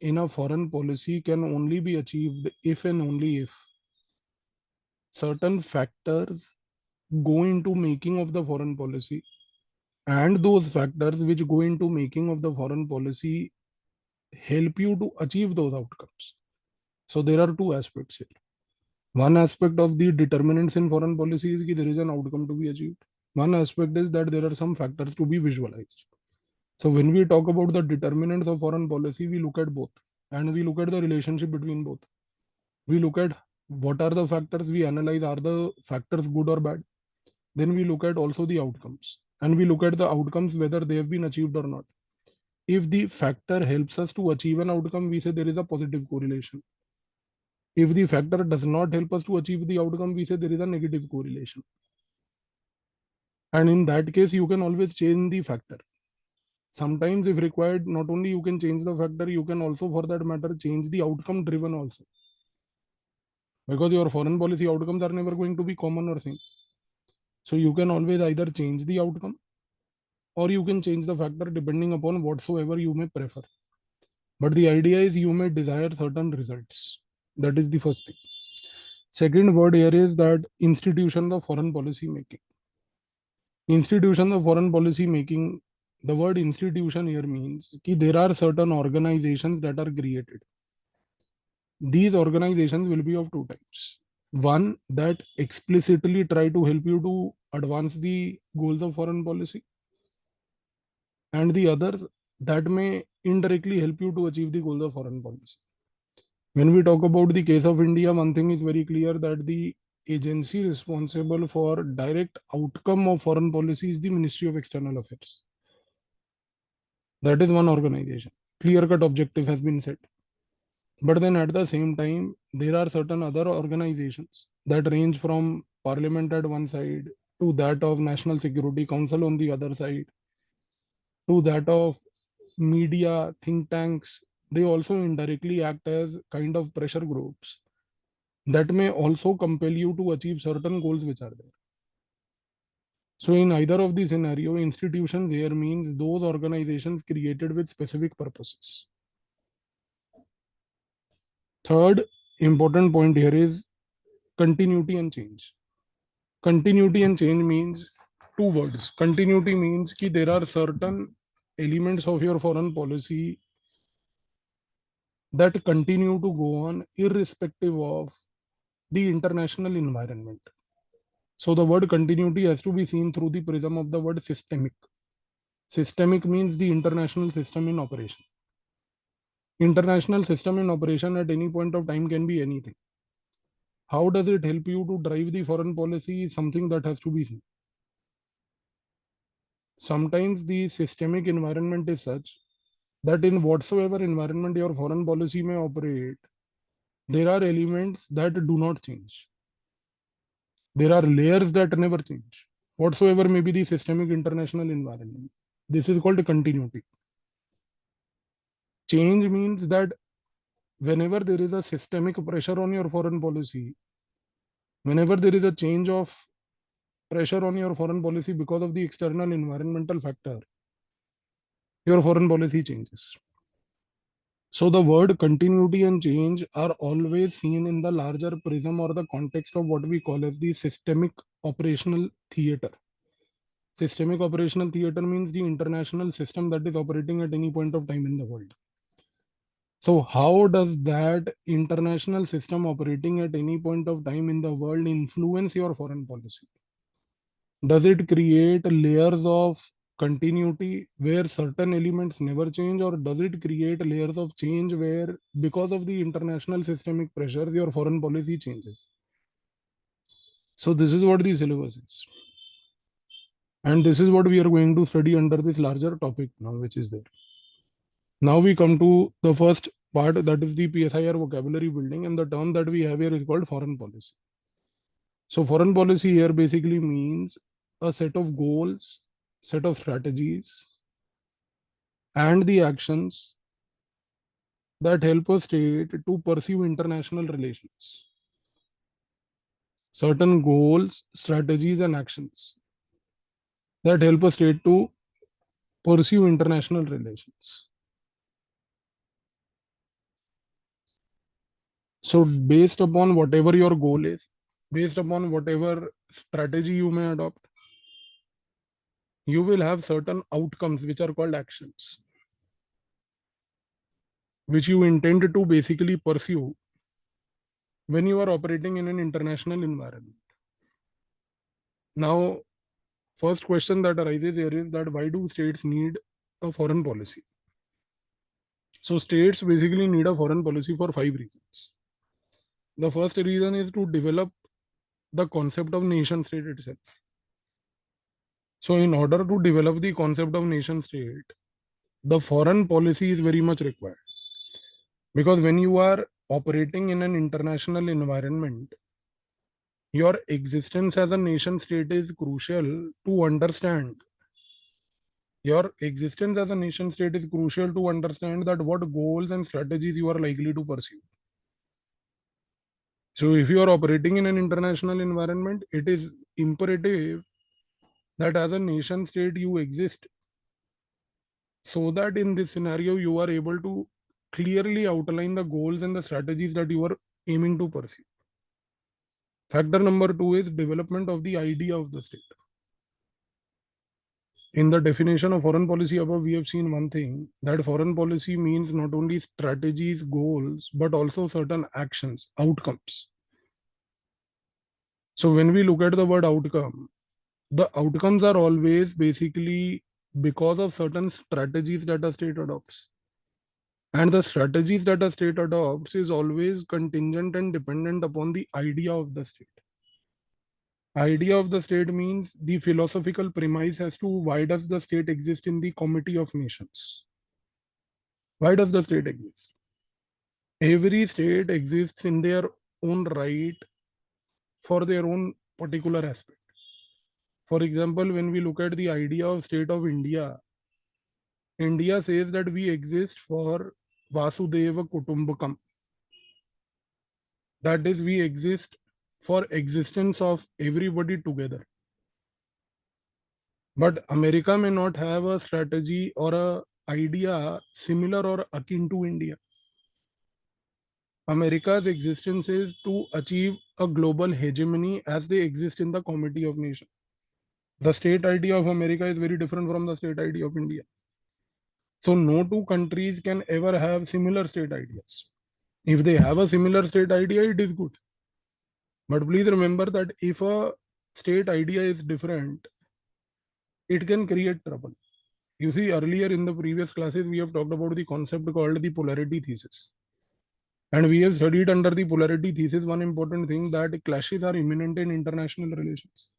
in a foreign policy can only be achieved if and only if certain factors go into making of the foreign policy, and those factors which go into making of the foreign policy help you to achieve those outcomes. So there are two aspects here. One aspect of the determinants in foreign policy is that there is an outcome to be achieved. One aspect is that there are some factors to be visualized. So when we talk about the determinants of foreign policy, we look at both, and we look at the relationship between both. We look at what are the factors, we analyze are the factors good or bad. Then we look at also the outcomes, and we look at the outcomes whether they have been achieved or not. If the factor helps us to achieve an outcome, we say there is a positive correlation. If the factor does not help us to achieve the outcome, we say there is a negative correlation. And in that case, you can always change the factor. Sometimes if required, not only you can change the factor, you can also, for that matter, change the outcome driven also. Because your foreign policy outcomes are never going to be common or same. So you can always either change the outcome or you can change the factor depending upon whatsoever you may prefer. But the idea is you may desire certain results. That is the first thing. Second word here is that institution of foreign policy making. Institution of foreign policy making, the word institution here means that there are certain organizations that are created. These organizations will be of two types. One that explicitly try to help you to advance the goals of foreign policy, and the others that may indirectly help you to achieve the goals of foreign policy. When we talk about the case of India, one thing is very clear, that the agency responsible for direct outcome of foreign policy is the Ministry of External Affairs. That is one organization. Clear-cut objective has been set. But then at the same time, there are certain other organizations that range from Parliament at one side to that of National Security Council on the other side, to that of media, think tanks. They also indirectly act as kind of pressure groups that may also compel you to achieve certain goals which are there. So in either of the scenario, institutions here means those organizations created with specific purposes. Third important point here is continuity and change. Continuity and change means two words. Continuity means that there are certain elements of your foreign policy that continue to go on irrespective of the international environment. So the word continuity has to be seen through the prism of the word systemic. Systemic means the international system in operation. International system in operation at any point of time can be anything. How does it help you to drive the foreign policy is something that has to be seen. Sometimes the systemic environment is such that in whatsoever environment your foreign policy may operate, there are elements that do not change. There are layers that never change, whatsoever may be the systemic international environment. This is called continuity. Change means that whenever there is a systemic pressure on your foreign policy, whenever there is a change of pressure on your foreign policy because of the external environmental factor, your foreign policy changes. So the word continuity and change are always seen in the larger prism or the context of what we call as the systemic operational theater. Systemic operational theater means the international system that is operating at any point of time in the world. So how does that international system operating at any point of time in the world influence your foreign policy? Does it create layers of continuity where certain elements never change, or does it create layers of change where because of the international systemic pressures your foreign policy changes? So this is what the syllabus is, and this is what we are going to study under this larger topic now, which is there. Now we come to the first part, that is the PSIR vocabulary building, and the term that we have here is called foreign policy. So foreign policy here basically means a set of goals, set of strategies, and the actions that help a state to pursue international relations. Certain goals, strategies, and actions that help a state to pursue international relations. So based upon whatever your goal is, based upon whatever strategy you may adopt, you will have certain outcomes which are called actions, which you intend to basically pursue when you are operating in an international environment. Now, first question that arises here is that why do states need a foreign policy? So states basically need a foreign policy for 5 reasons. The first reason is to develop the concept of nation state itself. So in order to develop the concept of nation state, the foreign policy is very much required. Because when you are operating in an international environment, your existence as a nation state is crucial to understand. Your existence as a nation state is crucial to understand that what goals and strategies you are likely to pursue. So if you are operating in an international environment, it is imperative that as a nation state you exist, so that in this scenario you are able to clearly outline the goals and the strategies that you are aiming to pursue. Factor number 2 is development of the idea of the state. In the definition of foreign policy above, we have seen one thing, that foreign policy means not only strategies, goals, but also certain actions, outcomes. So when we look at the word outcome, the outcomes are always basically because of certain strategies that a state adopts. And the strategies that a state adopts is always contingent and dependent upon the idea of the state. Idea of the state means the philosophical premise as to why does the state exist in the comity of nations. Why does the state exist? Every state exists in their own right for their own particular aspect. For example, when we look at the idea of state of India, India says that we exist for Vasudeva Kutumbakam. That is, we exist for existence of everybody together. But America may not have a strategy or a idea similar or akin to India. America's existence is to achieve a global hegemony as they exist in the comity of nations. The state idea of America is very different from the state idea of India. So no two countries can ever have similar state ideas. If they have a similar state idea, it is good. But please remember that if a state idea is different, it can create trouble. You see, earlier in the previous classes, we have talked about the concept called the polarity thesis. And we have studied under the polarity thesis one important thing, that clashes are imminent in international relations.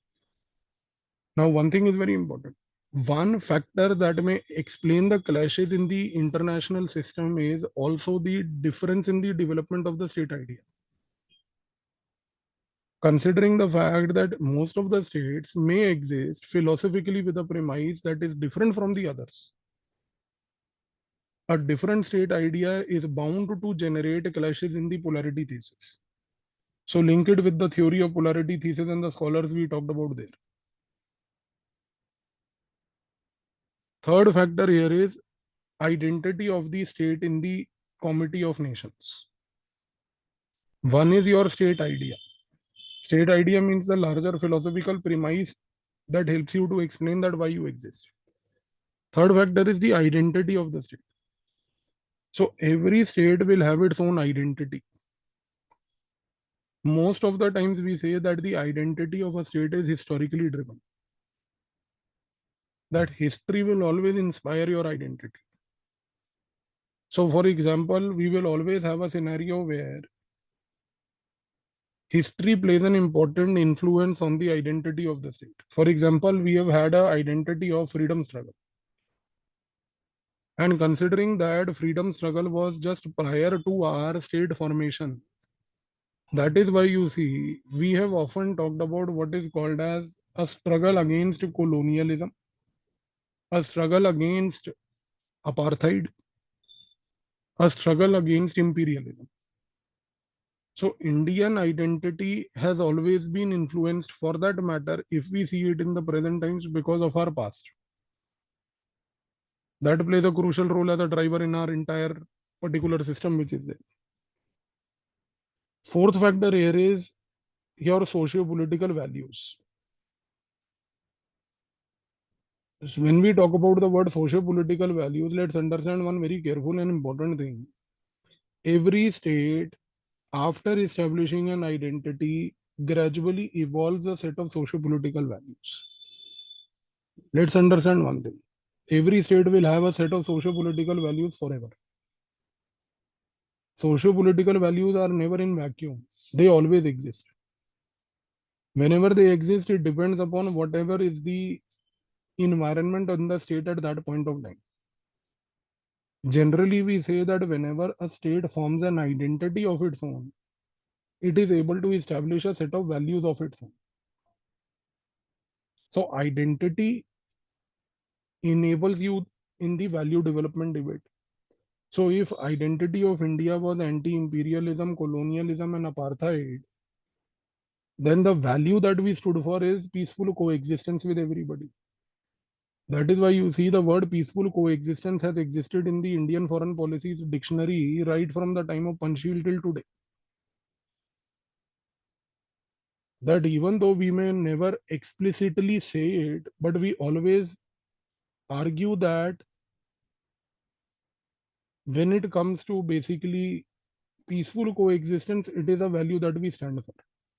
Now, one thing is very important. One factor that may explain the clashes in the international system is also the difference in the development of the state idea. Considering the fact that most of the states may exist philosophically with a premise that is different from the others, a different state idea is bound to generate clashes in the polarity thesis. So link it with the theory of polarity thesis and the scholars we talked about there. Third factor here is identity of the state in the comity of nations. One is your state idea. State idea means the larger philosophical premise that helps you to explain that why you exist. Third factor is the identity of the state. So every state will have its own identity. Most of the times we say that the identity of a state is historically driven. That history will always inspire your identity. So for example, we will always have a scenario where history plays an important influence on the identity of the state. For example, we have had an identity of freedom struggle. And considering that freedom struggle was just prior to our state formation, that is why you see, we have often talked about what is called as a struggle against colonialism, a struggle against apartheid, a struggle against imperialism. So Indian identity has always been influenced, for that matter, if we see it in the present times, because of our past. That plays a crucial role as a driver in our entire particular system which is there. Fourth factor here is your socio-political values. So when we talk about the word socio-political values, let's understand one very careful and important thing. Every state, after establishing an identity, gradually evolves a set of socio-political values. Let's understand one thing. Every state will have a set of socio-political values forever. Socio-political values are never in vacuum. They always exist. Whenever they exist, it depends upon whatever is the environment on the state at that point of time. Generally, we say that whenever a state forms an identity of its own, it is able to establish a set of values of its own. So, identity enables you in the value development debate. So, if identity of India was anti-imperialism, colonialism, and apartheid, then the value that we stood for is peaceful coexistence with everybody. That is why you see the word peaceful coexistence has existed in the Indian foreign policy's dictionary right from the time of Panchsheel till today. That even though we may never explicitly say it, but we always argue that when it comes to basically peaceful coexistence, it is a value that we stand for.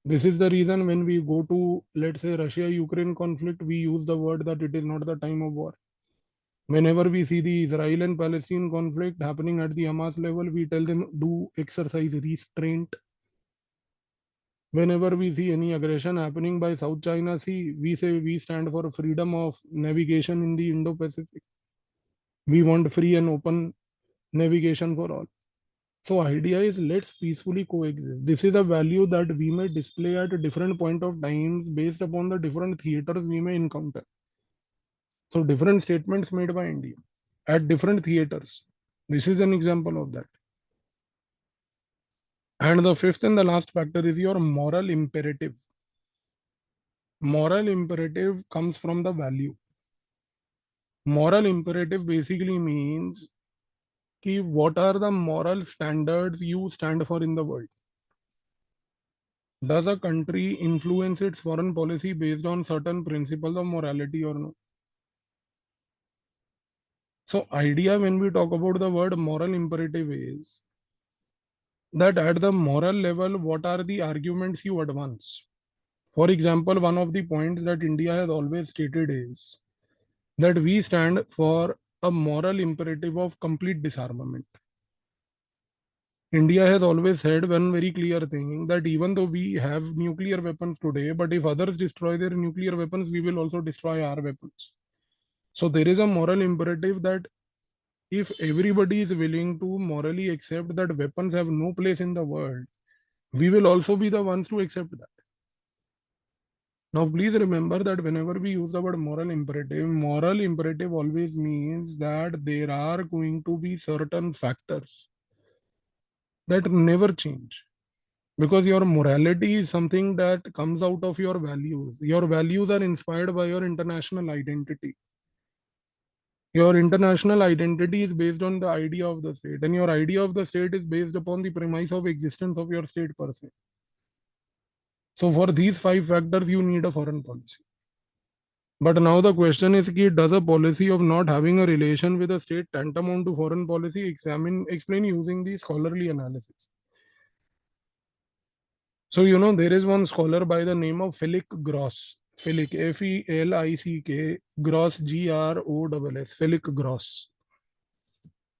This is the reason when we go to, let's say, Russia-Ukraine conflict, we use the word that it is not the time of war. Whenever we see the Israel and Palestine conflict happening at the Hamas level, we tell them do exercise restraint. Whenever we see any aggression happening by South China Sea, we say we stand for freedom of navigation in the Indo-Pacific. We want free and open navigation for all. So idea is let's peacefully coexist. This is a value that we may display at a different point of times based upon the different theaters we may encounter. So different statements made by India at different theaters. This is an example of that. And the fifth and the last factor is your moral imperative. Moral imperative comes from the value. Moral imperative basically means ki what are the moral standards you stand for in the world. Does a country influence its foreign policy based on certain principles of morality or no? So idea when we talk about the word moral imperative is that at the moral level, what are the arguments you advance? For example, one of the points that India has always stated is that we stand for a moral imperative of complete disarmament. India has always said one very clear thing that even though we have nuclear weapons today, but if others destroy their nuclear weapons, we will also destroy our weapons. So there is a moral imperative that if everybody is willing to morally accept that weapons have no place in the world, we will also be the ones to accept that. Now, please remember that whenever we use the word moral imperative always means that there are going to be certain factors that never change. Because your morality is something that comes out of your values. Your values are inspired by your international identity. Your international identity is based on the idea of the state, and your idea of the state is based upon the premise of existence of your state per se. So, for these five factors, you need a foreign policy. But now the question is, does a policy of not having a relation with a state tantamount to foreign policy? Explain using the scholarly analysis. So, there is one scholar by the name of Felix Gross. Felix, Felick, Gross, Gross, Felix Gross.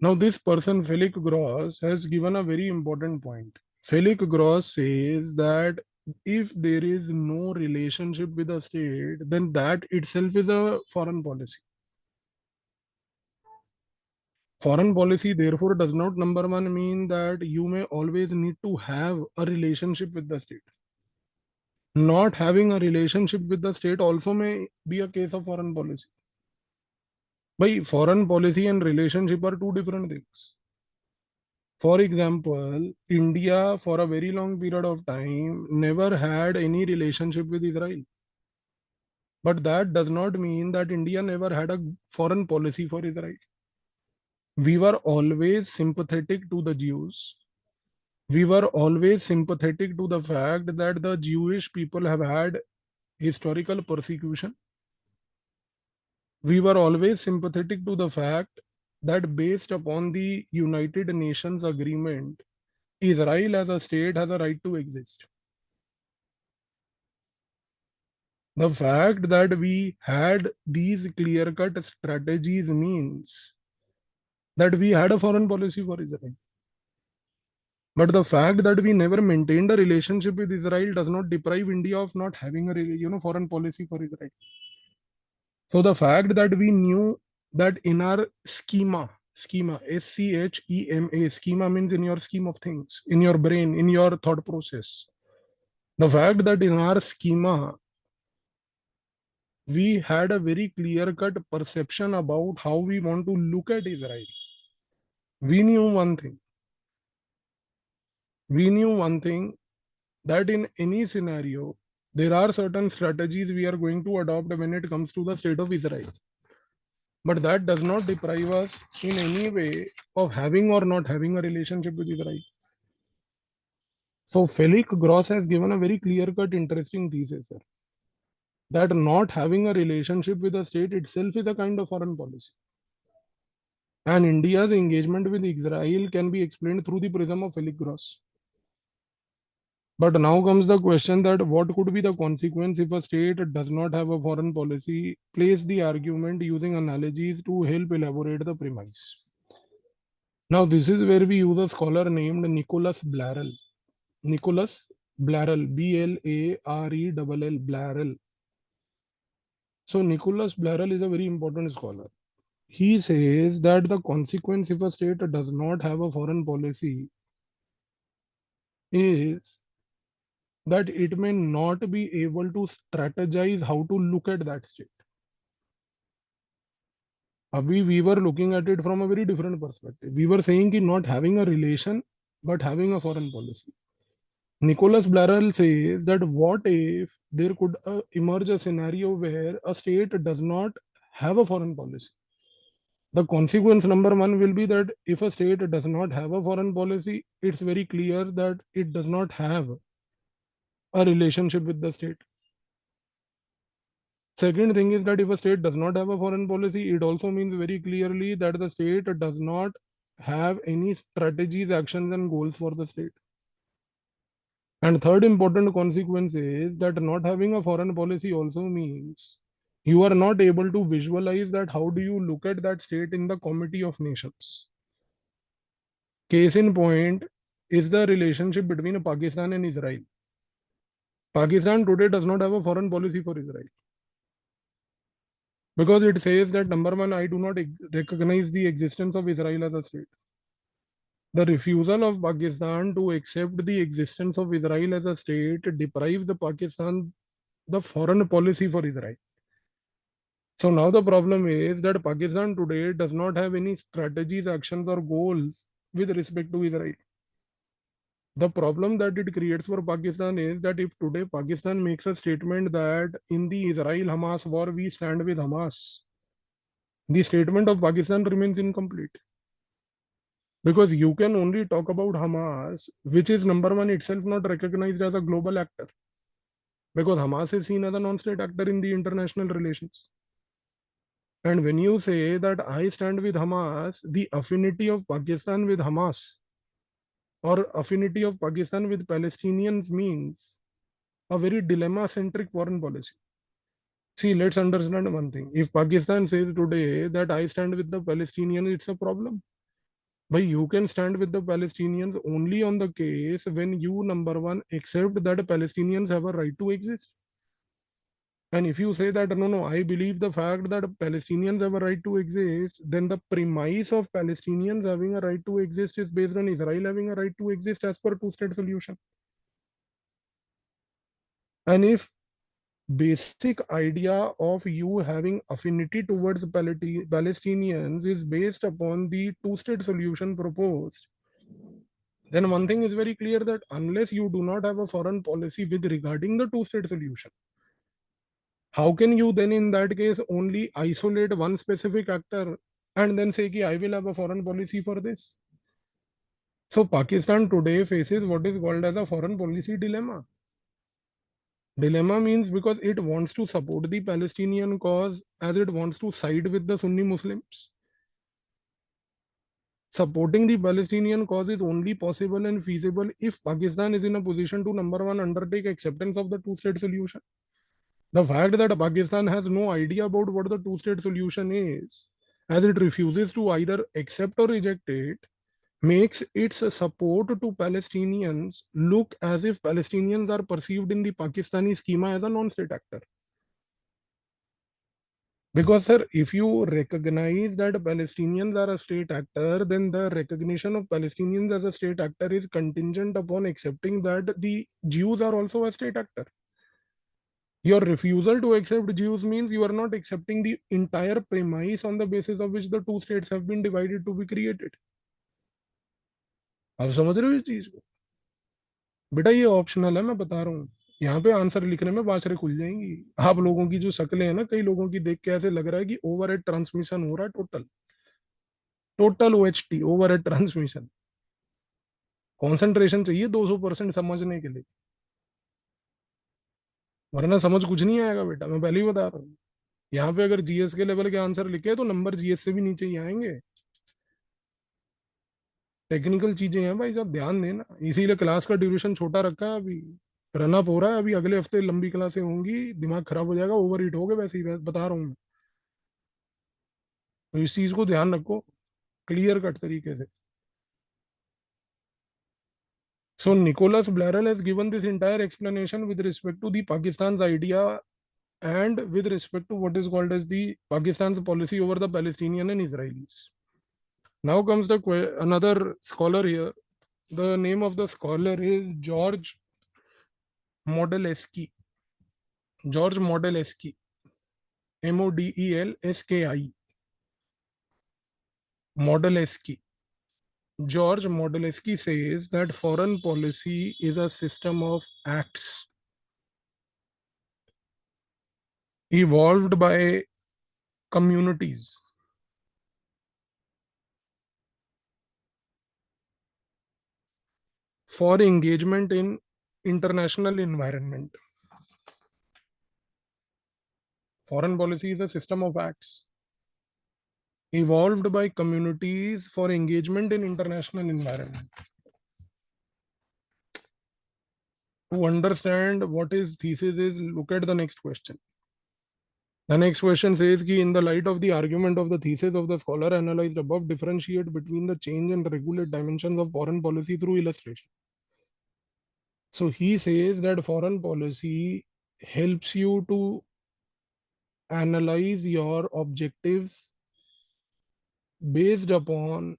Now, this person, Felix Gross, has given a very important point. Felix Gross says that if there is no relationship with a state, then that itself is a foreign policy. Foreign policy, therefore, does not, number one, mean that you may always need to have a relationship with the state. Not having a relationship with the state also may be a case of foreign policy. By foreign policy and relationship are two different things. For example, India for a very long period of time never had any relationship with Israel. But that does not mean that India never had a foreign policy for Israel. We were always sympathetic to the Jews. We were always sympathetic to the fact that the Jewish people have had historical persecution. We were always sympathetic to the fact that based upon the United Nations agreement, Israel as a state has a right to exist. The fact that we had these clear-cut strategies means that we had a foreign policy for Israel. But the fact that we never maintained a relationship with Israel does not deprive India of not having a foreign policy for Israel. So the fact that we knew that in our schema, schema, schema means in your scheme of things, in your brain, in your thought process. The fact that in our schema, we had a very clear-cut perception about how we want to look at Israel. We knew one thing. We knew one thing, that in any scenario, there are certain strategies we are going to adopt when it comes to the state of Israel. But that does not deprive us in any way of having or not having a relationship with Israel. So Felix Gross has given a very clear-cut, interesting thesis here, that not having a relationship with the state itself is a kind of foreign policy. And India's engagement with Israel can be explained through the prism of Felix Gross. But now comes the question that what could be the consequence if a state does not have a foreign policy? Place the argument using analogies to help elaborate the premise. Now, this is where we use a scholar named Nicholas Blarell. Nicholas Blarell, Blarell, Blarell. So, Nicholas Blarell is a very important scholar. He says that the consequence if a state does not have a foreign policy is that it may not be able to strategize how to look at that state. Abhi, we were looking at it from a very different perspective. We were saying that not having a relation, but having a foreign policy. Nicholas Blarell says that what if there could emerge a scenario where a state does not have a foreign policy? The consequence number one will be that if a state does not have a foreign policy, it's very clear that it does not have a relationship with the state. Second thing is that if a state does not have a foreign policy, it also means very clearly that the state does not have any strategies, actions, and goals for the state. And third important consequence is that not having a foreign policy also means you are not able to visualize that how do you look at that state in the committee of nations. Case in point is the relationship between Pakistan and Israel. Pakistan today does not have a foreign policy for Israel. Because it says that number one, I do not recognize the existence of Israel as a state. The refusal of Pakistan to accept the existence of Israel as a state deprives the Pakistan the foreign policy for Israel. So now the problem is that Pakistan today does not have any strategies, actions, or goals with respect to Israel. The problem that it creates for Pakistan is that if today Pakistan makes a statement that in the Israel-Hamas war we stand with Hamas, the statement of Pakistan remains incomplete. Because you can only talk about Hamas, which is number one itself not recognized as a global actor. Because Hamas is seen as a non-state actor in the international relations. And when you say that I stand with Hamas, the affinity of Pakistan with Hamas or affinity of Pakistan with Palestinians means a very dilemma-centric foreign policy. See, let's understand one thing. If Pakistan says today that I stand with the Palestinians, it's a problem. But you can stand with the Palestinians only on the case when you, number one, accept that Palestinians have a right to exist. And if you say that, no, I believe the fact that Palestinians have a right to exist, then the premise of Palestinians having a right to exist is based on Israel having a right to exist as per two-state solution. And if basic idea of you having affinity towards Palestinians is based upon the two-state solution proposed, then one thing is very clear that unless you do not have a foreign policy with regarding the two-state solution, how can you then in that case only isolate one specific actor and then say, I will have a foreign policy for this? So Pakistan today faces what is called as a foreign policy dilemma. Dilemma means because it wants to support the Palestinian cause as it wants to side with the Sunni Muslims. Supporting the Palestinian cause is only possible and feasible if Pakistan is in a position to, number one, undertake acceptance of the two-state solution. The fact that Pakistan has no idea about what the two-state solution is, as it refuses to either accept or reject it, makes its support to Palestinians look as if Palestinians are perceived in the Pakistani schema as a non-state actor. Because, sir, if you recognize that Palestinians are a state actor, then the recognition of Palestinians as a state actor is contingent upon accepting that the Jews are also a state actor. Your refusal to accept Jews means you are not accepting the entire premise on the basis of which the two states have been divided to be created. आप समझ रहे हो इस चीज को? बेटा ये optional है, मैं बता रहा हूँ. यहाँ पे आंसर लिखने में बाचरे खुल जाएंगी. आप लोगों की जो शक्लें हैं ना, कई लोगों की देख के ऐसे लग रहा है कि ओवर हेड ट्रांसमिशन हो रहा है. Total total OHT, over head transmission. Concentration चाहिए 200% समझने के लिए, वरना समझ कुछ नहीं आएगा बेटा. मैं पहले ही बता रहा हूँ. यहाँ पे अगर जीएस के लेवल के आंसर लिखे तो नंबर जीएस से भी नीचे ही आएंगे. टेक्निकल चीजें हैं भाई साहब, ध्यान देना. इसीलिए क्लास का ड्यूरेशन छोटा रखा है. अभी रन अप हो रहा है. अभी अगले हफ्ते लंबी क्लासें होंगी, दिमाग खराब हो जाएगा, ओवर हीट हो गए. वैसे ही बता रहा हूँ मैं. तो इस चीज को ध्यान रखो क्लियर कट तरीके से. So Nicholas Blairel has given this entire explanation with respect to the Pakistan's idea and with respect to what is called as the Pakistan's policy over the Palestinian and Israelis. Now comes the another scholar here. The name of the scholar is George Modeleski. George Modeleski. Modelski. Modeleski. George Modeleski says that foreign policy is a system of acts evolved by communities for engagement in international environment. Foreign policy is a system of acts evolved by communities for engagement in international environment. To understand what his thesis is, look at the next question. The next question says, in the light of the argument of the thesis of the scholar analyzed above, differentiate between the change and regulate dimensions of foreign policy through illustration. So he says that foreign policy helps you to analyze your objectives based upon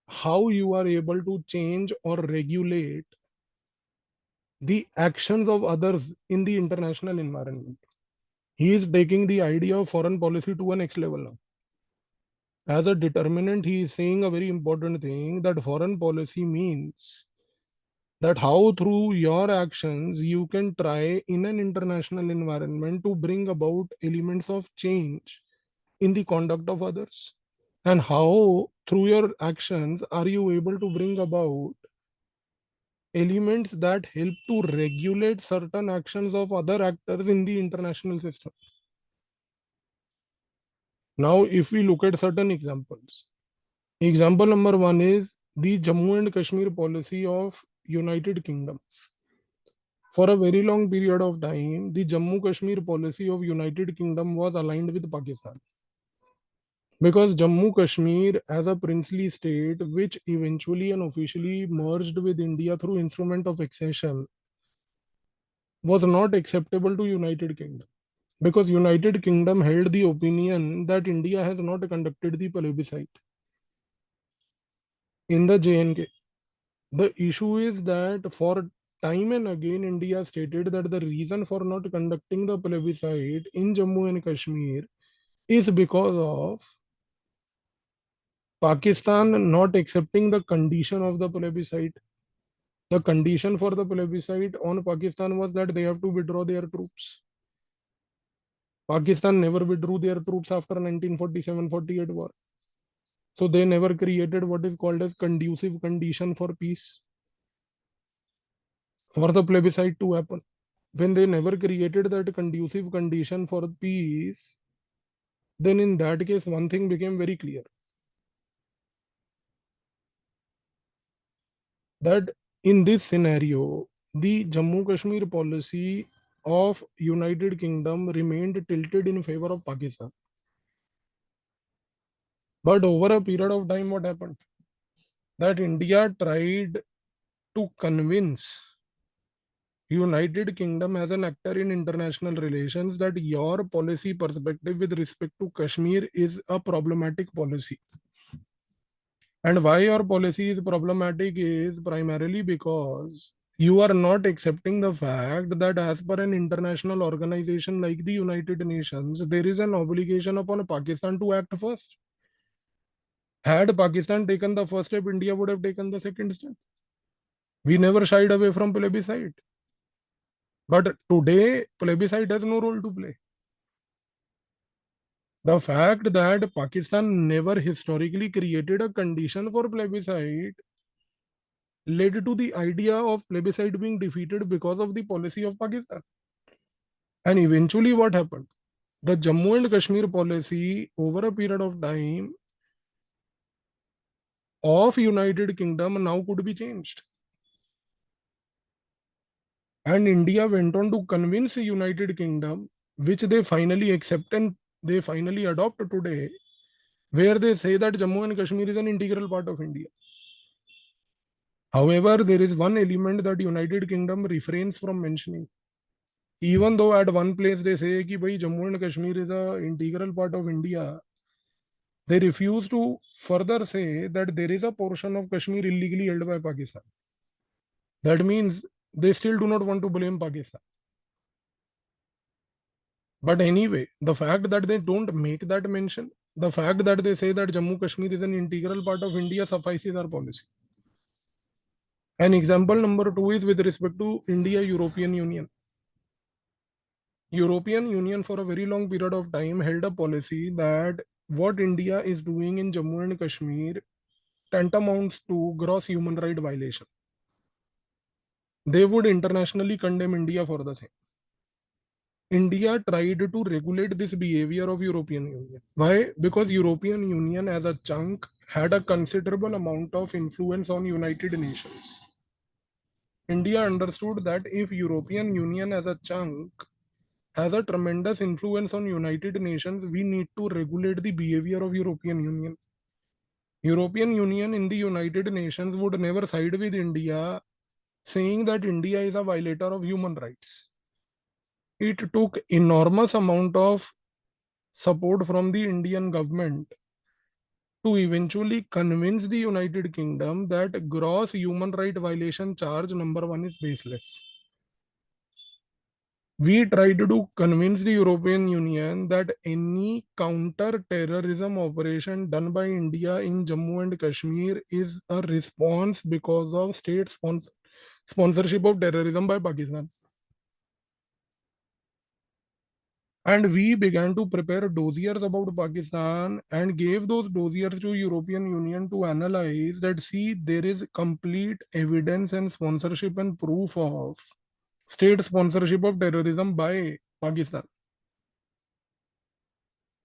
how you are able to change or regulate the actions of others in the international environment. He is taking the idea of foreign policy to a next level now. As a determinant, he is saying a very important thing, that foreign policy means that how through your actions you can try in an international environment to bring about elements of change in the conduct of others, and how through your actions are you able to bring about elements that help to regulate certain actions of other actors in the international system. Now, if we look at certain examples, example number one is the Jammu and Kashmir policy of United Kingdom. For a very long period of time, the Jammu Kashmir policy of United Kingdom was aligned with Pakistan. Because Jammu Kashmir as a princely state, which eventually and officially merged with India through instrument of accession, was not acceptable to United Kingdom. Because United Kingdom held the opinion that India has not conducted the plebiscite in the JNK. The issue is that for time and again, India stated that the reason for not conducting the plebiscite in Jammu and Kashmir is because of Pakistan not accepting the condition of the plebiscite. The condition for the plebiscite on Pakistan was that they have to withdraw their troops. Pakistan never withdrew their troops after 1947-48 war. So they never created what is called as conducive condition for peace, for the plebiscite to happen. When they never created that conducive condition for peace, then in that case, one thing became very clear, that in this scenario, the Jammu Kashmir policy of United Kingdom remained tilted in favor of Pakistan. But over a period of time, what happened? That India tried to convince United Kingdom as an actor in international relations that your policy perspective with respect to Kashmir is a problematic policy. And why your policy is problematic is primarily because you are not accepting the fact that as per an international organization like the United Nations, there is an obligation upon Pakistan to act first. Had Pakistan taken the first step, India would have taken the second step. We never shied away from plebiscite. But today, plebiscite has no role to play. The fact that Pakistan never historically created a condition for plebiscite led to the idea of plebiscite being defeated because of the policy of Pakistan. And eventually, what happened? The Jammu and Kashmir policy over a period of time of United Kingdom now could be changed. And India went on to convince the United Kingdom, which they finally accept and they finally adopt today, where they say that Jammu and Kashmir is an integral part of India. However, there is one element that United Kingdom refrains from mentioning. Even though at one place they say कि भाई Jammu and Kashmir is an integral part of India, they refuse to further say that there is a portion of Kashmir illegally held by Pakistan. That means they still do not want to blame Pakistan. But anyway, the fact that they don't make that mention, the fact that they say that Jammu Kashmir is an integral part of India suffices our policy. And example number 2 is with respect to India European Union. European Union for a very long period of time held a policy that what India is doing in Jammu and Kashmir tantamounts to gross human right violation. They would internationally condemn India for the same. India tried to regulate this behavior of European Union. Why? Because European Union as a chunk had a considerable amount of influence on United Nations. India understood that if European Union as a chunk has a tremendous influence on United Nations, we need to regulate the behavior of European Union. European Union in the United Nations would never side with India, saying that India is a violator of human rights. It took enormous amount of support from the Indian government to eventually convince the United Kingdom that gross human right violation charge number 1 is baseless. We tried to convince the European Union that any counter-terrorism operation done by India in Jammu and Kashmir is a response because of state sponsorship of terrorism by Pakistan. And we began to prepare dossiers about Pakistan and gave those dossiers to European Union to analyze that, see, there is complete evidence and sponsorship and proof of state sponsorship of terrorism by Pakistan.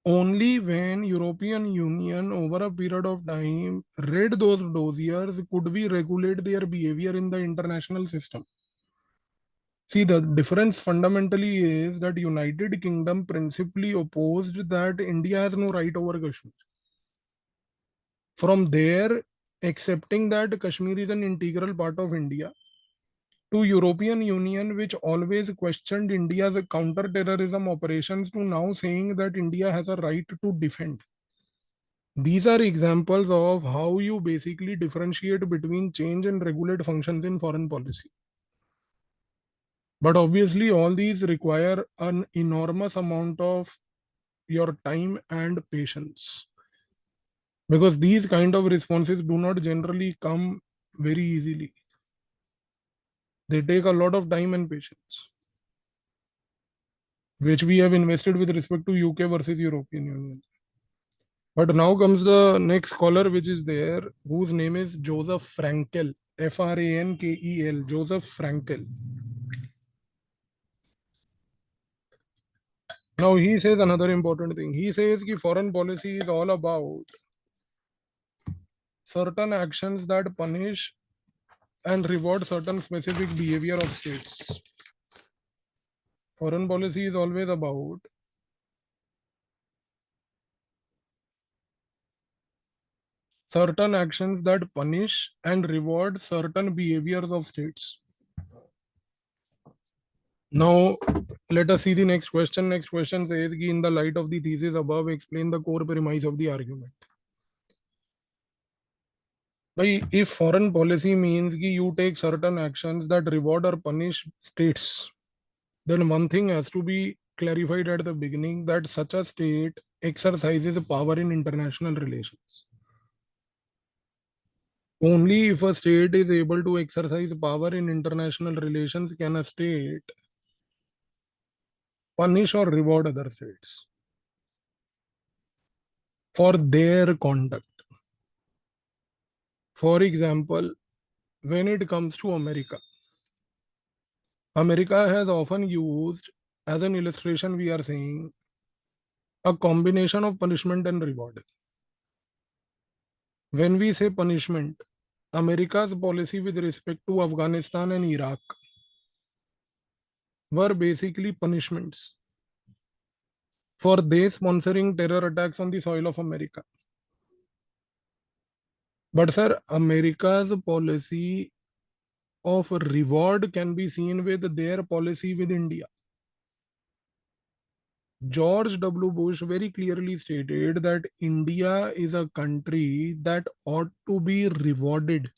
Only when European Union over a period of time read those dossiers could we regulate their behavior in the international system. See, the difference fundamentally is that United Kingdom principally opposed that India has no right over Kashmir. From there, accepting that Kashmir is an integral part of India, to European Union, which always questioned India's counter-terrorism operations, to now saying that India has a right to defend. These are examples of how you basically differentiate between change and regulate functions in foreign policy. But obviously, all these require an enormous amount of your time and patience, because these kind of responses do not generally come very easily. They take a lot of time and patience, which we have invested with respect to UK versus European Union. But now comes the next scholar which is there, whose name is Joseph Frankel, Frankel, Joseph Frankel. Now he says another important thing. He says that foreign policy is all about certain actions that punish and reward certain specific behavior of states. Foreign policy is always about certain actions that punish and reward certain behaviors of states. Now, let us see the next question. Next question says, in the light of the thesis above, explain the core premise of the argument. If foreign policy means you take certain actions that reward or punish states, then one thing has to be clarified at the beginning, that such a state exercises power in international relations. Only if a state is able to exercise power in international relations can a state punish or reward other states for their conduct. For example, when it comes to America, America has often used, as an illustration, we are saying, a combination of punishment and reward. When we say punishment, America's policy with respect to Afghanistan and Iraq were basically punishments for they sponsoring terror attacks on the soil of America. But sir, America's policy of reward can be seen with their policy with India. George W. Bush very clearly stated that India is a country that ought to be rewarded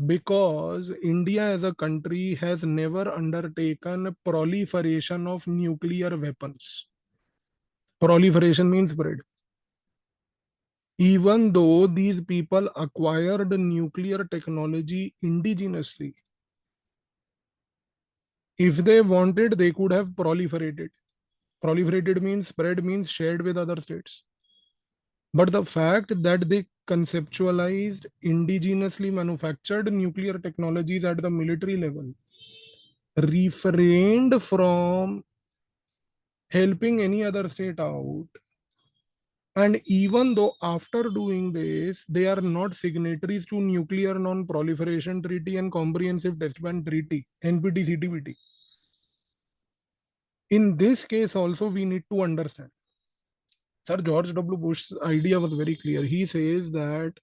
because India as a country has never undertaken proliferation of nuclear weapons. Proliferation means spread. Even though these people acquired nuclear technology indigenously, if they wanted, they could have proliferated. Proliferated means spread, means shared with other states. But the fact that they conceptualized indigenously manufactured nuclear technologies at the military level refrained from helping any other state out. And even though after doing this, they are not signatories to Nuclear Non-Proliferation Treaty and Comprehensive Test Ban Treaty, NPT-CTBT. In this case also, we need to understand. Sir, George W. Bush's idea was very clear. He says that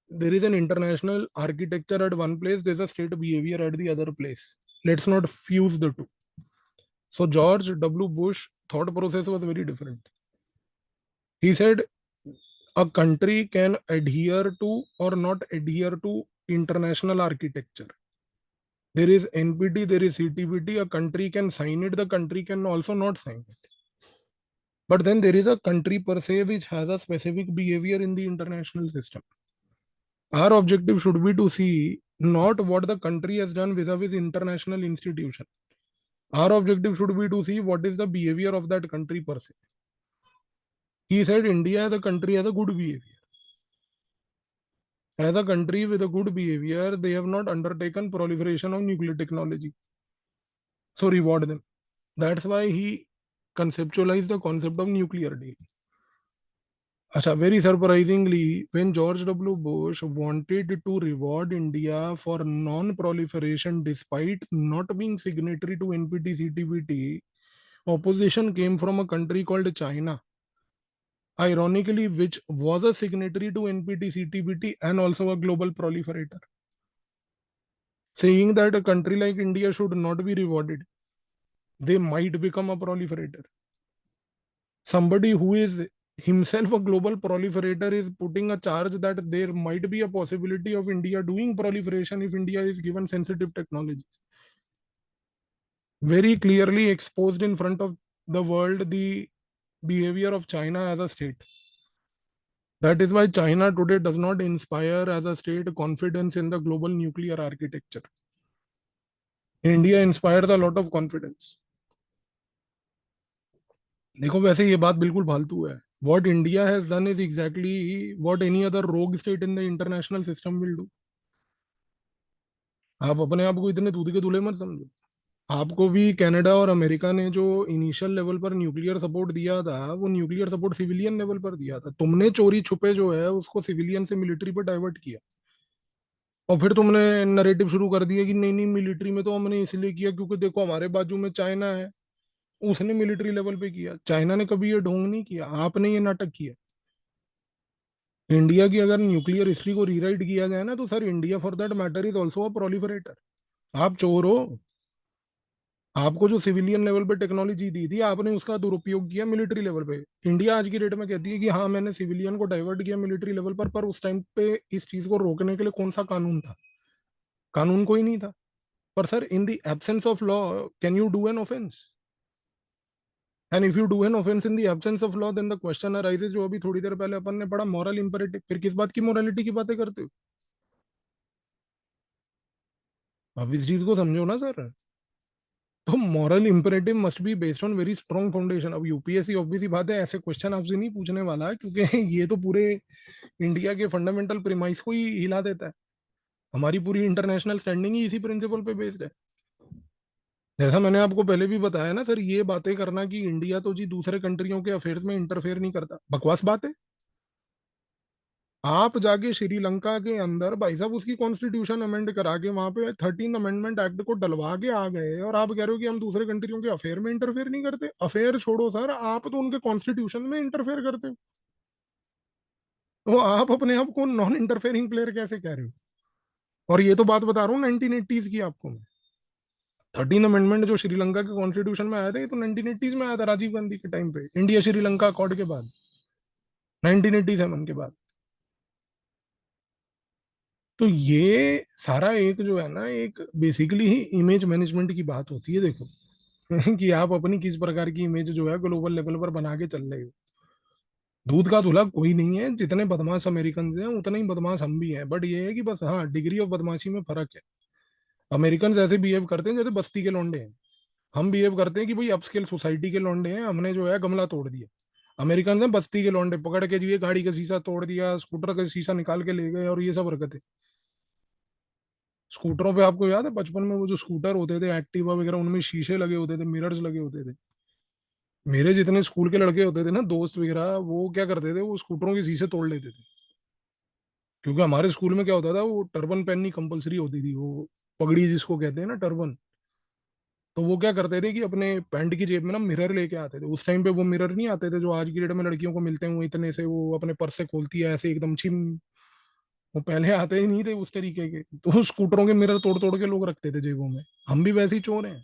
there is an international architecture at one place, there's a state behavior at the other place. Let's not fuse the two. So George W. Bush thought process was very different. He said a country can adhere to or not adhere to international architecture. There is NPT, there is CTBT, a country can sign it, the country can also not sign it. But then there is a country per se which has a specific behavior in the international system. Our objective should be to see not what the country has done vis-a-vis international institution. Our objective should be to see what is the behavior of that country per se. He said India as a country has a good behavior. As a country with a good behavior, they have not undertaken proliferation of nuclear technology. So reward them. That's why he conceptualized the concept of nuclear deal. Asha, very surprisingly, when George W. Bush wanted to reward India for non-proliferation despite not being signatory to NPT-CTBT, opposition came from a country called China, ironically, which was a signatory to NPT-CTBT and also a global proliferator, saying that a country like India should not be rewarded. They might become a proliferator. Somebody who is himself a global proliferator is putting a charge that there might be a possibility of India doing proliferation if India is given sensitive technologies. Very clearly exposed in front of the world the behavior of China as a state. That is why China today does not inspire as a state confidence in the global nuclear architecture. India inspires a lot of confidence. देखो वैसे ये बात बिल्कुल फालतू है. What India has done is exactly what any other rogue state in the international system will do. आप अपने आप को इतने दूध के दूल्हे मत समझो। आपको भी कनाडा और अमेरिका ने जो इनिशियल लेवल पर न्यूक्लियर सपोर्ट दिया था, वो न्यूक्लियर सपोर्ट सिविलियन लेवल पर दिया था। तुमने चोरी छुपे जो है उसको सिविलियन से मिलिट्री पर डाइवर्ट किया, और फिर तुमने नरेटिव शुरू कर दिया कि नहीं नहीं, मिलिट्री में तो हमने इसलिए किया क्योंकि देखो हमारे बाजू में चाइना है, उसने मिलिट्री लेवल पे किया। चाइना ने कभी ये ढोंग नहीं किया, आपने ये नाटक किया। इंडिया की अगर न्यूक्लियर हिस्ट्री को रीराइट किया जाए ना, तो sir India for that matter is also a proliferator. आप चोर हो। आपको जो सिविलियन लेवल पे टेक्नोलॉजी दी थी, आपने उसका दुरुपयोग किया मिलिट्री लेवल पे। इंडिया आज की डेट में कहती है कि हाँ मैंने सिविलियन को डाइवर्ट किया मिलिट्री लेवल पर उस टाइम पे इस चीज को रोकने के लिए कौन सा कानून था? कानून कोई नहीं था। पर sir, in the absence of law, can you do an offence? And if you do an offence in the absence of law, then the question arises, जो अभी थोड़ी देर पहले अपन ने पढ़ा, मॉरल इंपेरेटिव। फिर किस बात की मोरालिटी की बातें करते हो? अब इस चीज को समझो ना सर। तो moral imperative must be based on very strong foundation. अब यूपीएससी ऑब्वियसली बात है ऐसे क्वेश्चन आपसे नहीं पूछने वाला है, क्योंकि ये तो पूरे इंडिया के फंडामेंटल प्रीमाइस को ही हिला देता है। हमारी पूरी इंटरनेशनल स्टैंडिंग ही इसी प्रिंसिपल पे बेस्ड है। जैसा मैंने आपको पहले भी बताया ना सर, ये बातें करना कि इंडिया तो जी दूसरे कंट्रियों के अफेयर्स में इंटरफेयर नहीं करता, बकवास बात है। आप जाके श्रीलंका के अंदर भाई साहब उसकी कॉन्स्टिट्यूशन अमेंड करा के वहां पे 13 अमेंडमेंट एक्ट को डलवा के आ गए, और आप कह रहे हो कि हम दूसरे कंट्रियों के अफेयर में इंटरफेयर नहीं करते। अफेयर छोड़ो सर, आप तो उनके कॉन्स्टिट्यूशन में इंटरफेयर करते हो। तो आप अपने आप को नॉन इंटरफेयरिंग प्लेयर कैसे कह रहे हो? और ये तो बात बता रहा हूँ 1980s की आपको मैं। 13 अमेंडमेंट जो श्रीलंका के कॉन्स्टिट्यूशन में आया था, ये तो 1980s में आया था, राजीव गांधी के टाइम पे, इंडिया श्रीलंका अकॉर्ड के बाद, 1987 के बाद। तो ये सारा एक जो है ना, एक बेसिकली ही इमेज मैनेजमेंट की बात होती है, देखो कि आप अपनी किस प्रकार की इमेज जो है ग्लोबल लेवल पर बना के चल रहे हो। दूध का धुला कोई नहीं है। जितने बदमाश अमेरिकन हैं उतने ही बदमाश हम भी हैं, बट ये है कि बस हाँ, डिग्री ऑफ बदमाशी में फर्क है। अमेरिकन ऐसे बिहेव करते हैं जैसे बस्ती के लौंडे हैं। हम बिहेव करते हैं कि भाई अपस्केल सोसाइटी के लौंडे हैं, हमने जो है गमला तोड़ दिया। अमेरिकन हैं बस्ती के लौंडे, पकड़ के जो ये गाड़ी का शीशा तोड़ दिया, स्कूटर का शीशा निकाल के ले गए, और ये सब हरकतें। स्कूटरों पे आपको याद है बचपन में वो जो स्कूटर होते थे एक्टिवा वगैरह, उनमें शीशे लगे होते थे, मिरर्स लगे होते थे। मेरे जितने स्कूल के लड़के होते थे ना, दोस्त वगैरह, वो क्या करते थे, वो स्कूटरों के शीशे तोड़ लेते थे। क्योंकि हमारे स्कूल में क्या होता था, वो टर्बन पहननी कंपलसरी होती थी, वो पगड़ी जिसको कहते हैं ना, टर्बन। तो वो क्या करते थे कि अपने पैंट की जेब में ना मिरर लेके आते थे। उस टाइम पे वो मिरर नहीं आते थे जो आज की डेट में लड़कियों को मिलते हैं, वो इतने से वो अपने पर्स से खोलती है ऐसे एकदम छिम। वो पहले आते ही नहीं थे उस तरीके के, तो स्कूटरों के मिरर तोड़ तोड़ के लोग रखते थे जेबों में। हम भी वैसे ही चोर हैं।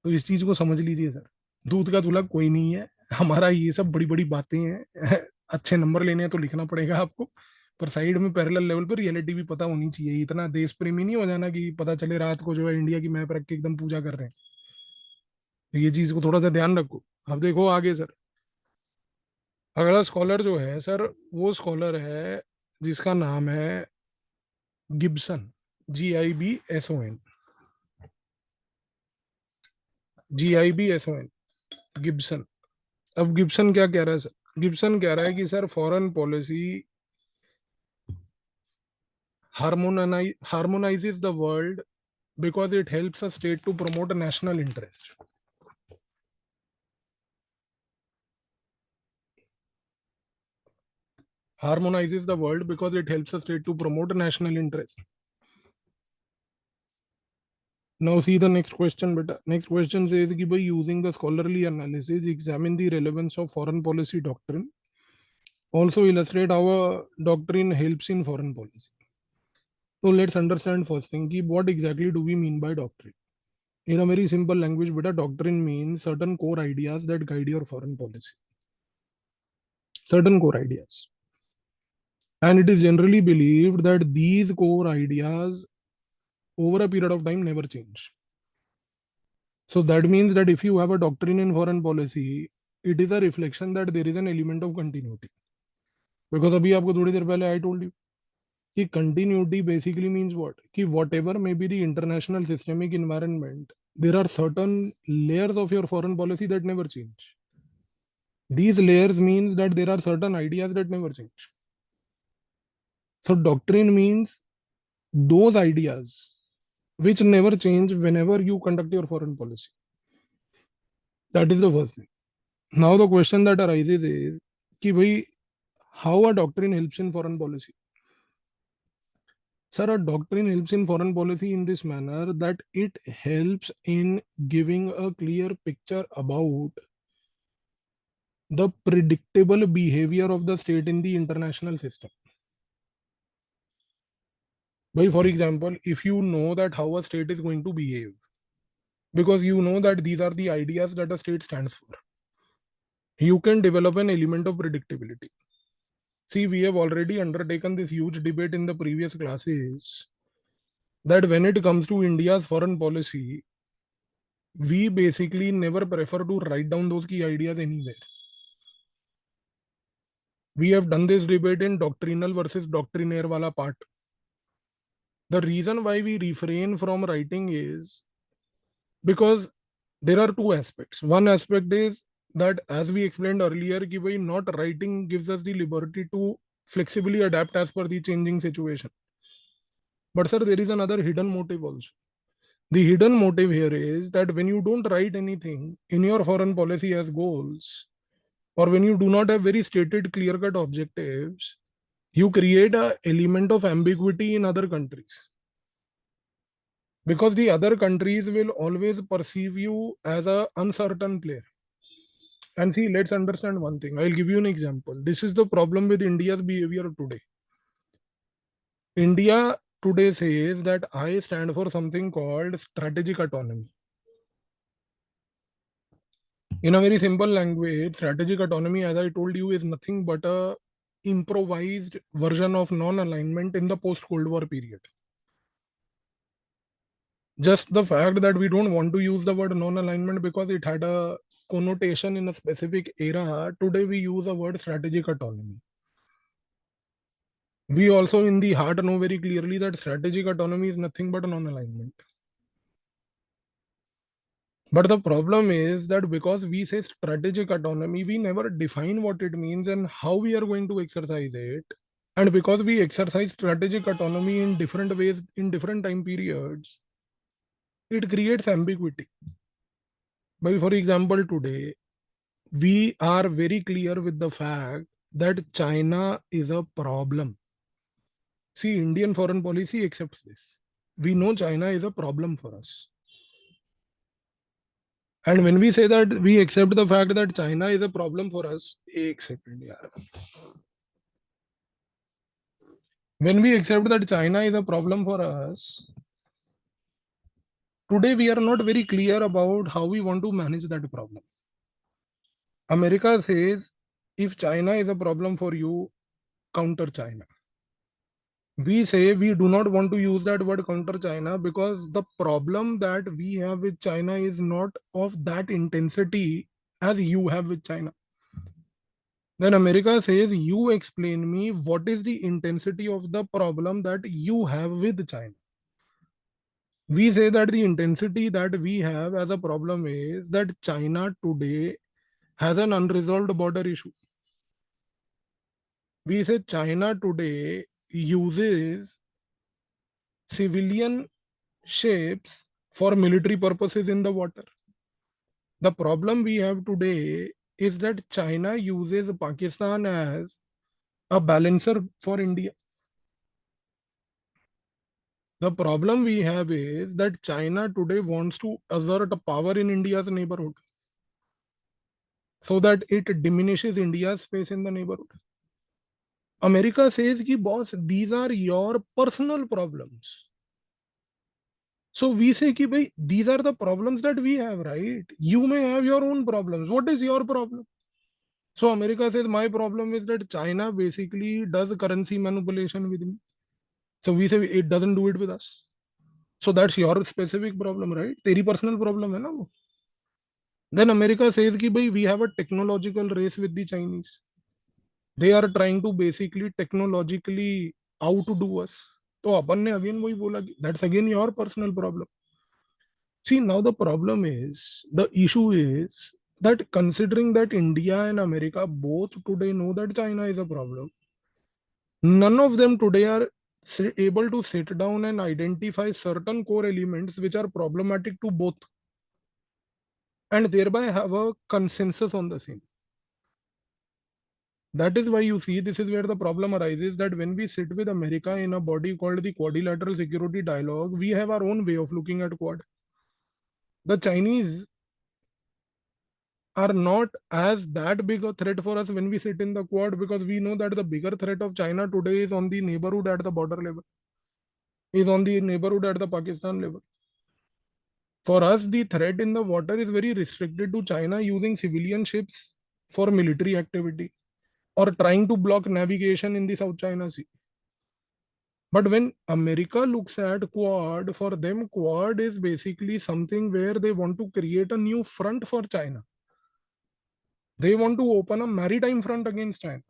तो इस चीज को समझ लीजिए सर, दूध का दूल्हा कोई नहीं है। हमारा ये सब बड़ी बड़ी बातें हैं। अच्छे नंबर लेने हैं तो लिखना पड़ेगा आपको, पर साइड में पैरेलल लेवल पर रियलिटी भी पता होनी चाहिए। इतना देश प्रेमी नहीं हो जाना कि पता चले रात को जो है इंडिया की मैप रख के एकदम पूजा कर रहे हैं। तो ये चीज को थोड़ा सा ध्यान रखो। अब देखो आगे सर, अगला स्कॉलर जो है सर, वो स्कॉलर है जिसका नाम है गिब्सन। GIBSON। GIBSON, Gibson. अब गिब्सन क्या कह रहा है सर? गिब्सन कह रहा है कि sir foreign policy harmonizes the world because it helps a state to promote a national interest. Harmonizes the world because it helps a state to promote a national interest. Now see the next question, beta. Next question says कि by using the scholarly analysis, examine the relevance of foreign policy doctrine. Also illustrate how a doctrine helps in foreign policy. So let's understand first thing कि what exactly do we mean by doctrine? In a very simple language, beta, doctrine means certain core ideas that guide your foreign policy. Certain core ideas. And it is generally believed that these core ideas over a period of time never change. So that means that if you have a doctrine in foreign policy, it is a reflection that there is an element of continuity. Because अभी आपको थोड़ी देर पहले I told you कि continuity basically means what? कि whatever may be the international systemic environment, there are certain layers of your foreign policy that never change. These layers means that there are certain ideas that never change. So doctrine means those ideas which never change whenever you conduct your foreign policy. That is the first thing. Now the question that arises is कि भाई how a doctrine helps in foreign policy. Sir, a doctrine helps in foreign policy in this manner that it helps in giving a clear picture about the predictable behavior of the state in the international system. By for example, if you know that how a state is going to behave, because you know that these are the ideas that a state stands for, you can develop an element of predictability. See, we have already undertaken this huge debate in the previous classes that when it comes to India's foreign policy, we basically never prefer to write down those key ideas anywhere. We have done this debate in doctrinal versus doctrinaire wala part. The reason why we refrain from writing is because there are two aspects. One aspect is that, as we explained earlier, कि भाई not writing gives us the liberty to flexibly adapt as per the changing situation. But sir, there is another hidden motive also. The hidden motive here is that when you don't write anything in your foreign policy as goals, or when you do not have very stated clear-cut objectives, you create a element of ambiguity in other countries. Because the other countries will always perceive you as a uncertain player. And see, let's understand one thing. I'll give you an example. This is the problem with India's behavior today. India today says that I stand for something called strategic autonomy. In a very simple language, strategic autonomy, as I told you, is nothing but a improvised version of non-alignment in the post-Cold War period. Just the fact that we don't want to use the word non-alignment because it had a connotation in a specific era, today we use a word strategic autonomy. We also in the heart know very clearly that strategic autonomy is nothing but non-alignment. But the problem is that because we say strategic autonomy, we never define what it means and how we are going to exercise it. And because we exercise strategic autonomy in different ways, in different time periods, it creates ambiguity. But for example, today, we are very clear with the fact that China is a problem. See, Indian foreign policy accepts this. We know China is a problem for us. And when we say that we accept the fact that China is a problem for us, when we accept that China is a problem for us, today we are not very clear about how we want to manage that problem. America says, if China is a problem for you, counter China. We say we do not want to use that word counter China because the problem that we have with China is not of that intensity as you have with China. Then America says, you explain me what is the intensity of the problem that you have with China. We say that the intensity that we have as a problem is that China today has an unresolved border issue. We say China today uses civilian ships for military purposes in the water. The problem we have today is that China uses Pakistan as a balancer for India. The problem we have is that China today wants to assert power in India's neighborhood so that it diminishes India's space in the neighborhood. America says, ki, boss, these are your personal problems. So we say, ki, bhai, these are the problems that we have, right? You may have your own problems. What is your problem? So America says, my problem is that China basically does currency manipulation with me. So we say, it doesn't do it with us. So that's your specific problem, right? Teri personal problem hai na wo. Then America says, ki, bhai, we have a technological race with the Chinese. They are trying to basically technologically outdo us. तो अपन ने again वही बोला कि that's again your personal problem. See, now the problem is, the issue is that considering that India and America both today know that China is a problem, none of them today are able to sit down and identify certain core elements which are problematic to both and thereby have a consensus on the same. That is why you see this is where the problem arises, that when we sit with America in a body called the Quadrilateral Security Dialogue, we have our own way of looking at Quad. The Chinese are not as that big a threat for us when we sit in the Quad, because we know that the bigger threat of China today is on the neighborhood at the border level, is on the neighborhood at the Pakistan level. For us, the threat in the water is very restricted to China using civilian ships for military activity or trying to block navigation in the South China Sea. But when America looks at Quad, for them, Quad is basically something where they want to create a new front for China. They want to open a maritime front against China.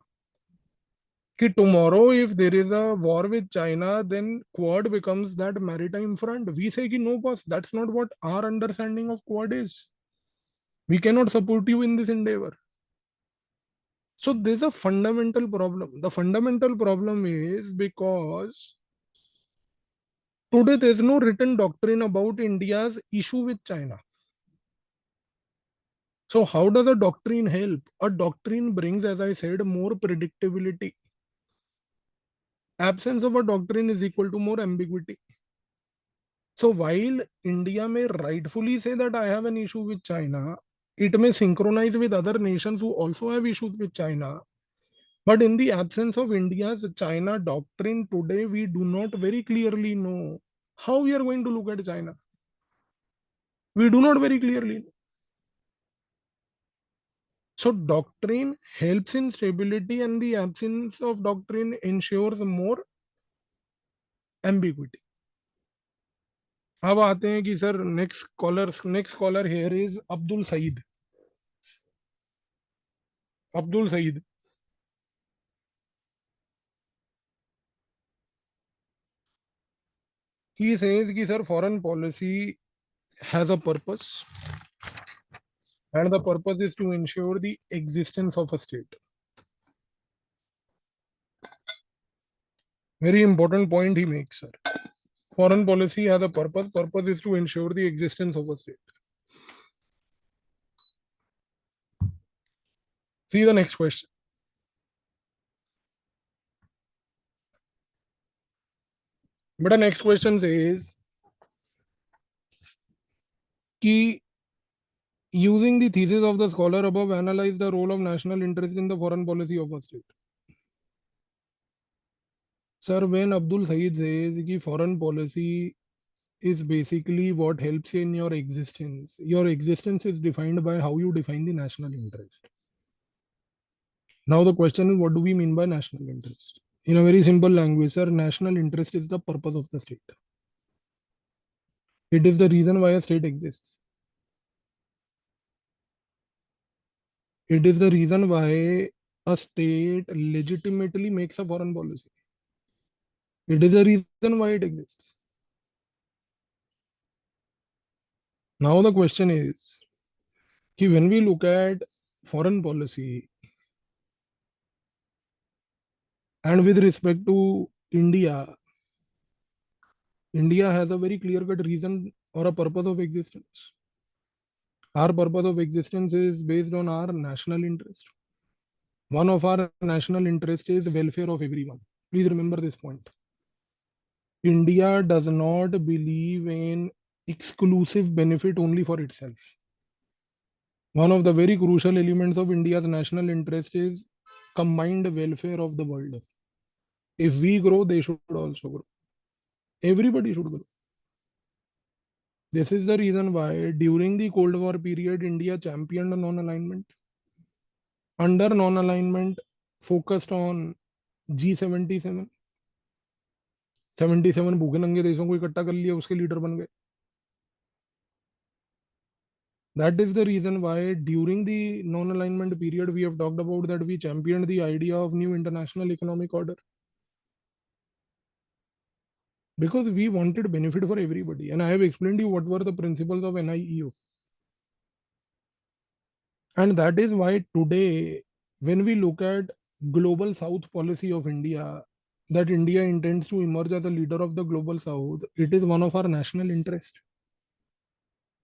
Ki tomorrow, if there is a war with China, then Quad becomes that maritime front. We say, ki no, boss, that's not what our understanding of Quad is. We cannot support you in this endeavor. So there's a fundamental problem. The fundamental problem is because today there's no written doctrine about India's issue with China. So how does a doctrine help? A doctrine brings, as I said, more predictability. Absence of a doctrine is equal to more ambiguity. So while India may rightfully say that I have an issue with China, it may synchronize with other nations who also have issues with China. But in the absence of India's China doctrine today, we do not very clearly know how we are going to look at China. We do not very clearly know. So doctrine helps in stability, and the absence of doctrine ensures more ambiguity. अब आते हैं कि sir next caller here is Abdul Saeed. He says कि sir foreign policy has a purpose, and the purpose is to ensure the existence of a state. Very important point he makes, sir. Foreign policy has a purpose. Purpose is to ensure the existence of a state. See the next question. But the next question says कि using the thesis of the scholar above, analyze the role of national interest in the foreign policy of a state. Sir, when Abdul Saeed says that foreign policy is basically what helps in your existence is defined by how you define the national interest. Now the question is, what do we mean by national interest? In a very simple language, sir, national interest is the purpose of the state. It is the reason why a state exists. It is the reason why a state legitimately makes a foreign policy. It is the reason why it exists. Now the question is, when we look at foreign policy and with respect to India, India has a very clear-cut reason or a purpose of existence. Our purpose of existence is based on our national interest. One of our national interest is welfare of everyone. Please remember this point. India does not believe in exclusive benefit only for itself. One of the very crucial elements of India's national interest is combined welfare of the world. If we grow, they should also grow. Everybody should grow. This is the reason why during the Cold War period, India championed non-alignment. Under non-alignment, focused on G77. 77 भूखे नंगे देशों को इकट्ठा कर लिया, उसके leader बन गए. That is the reason why during the non-alignment period, we have talked about that we championed the idea of new international economic order. Because we wanted benefit for everybody. And I have explained to you what were the principles of NIEO. And that is why today, when we look at global South policy of India, that India intends to emerge as a leader of the global South, it is one of our national interest.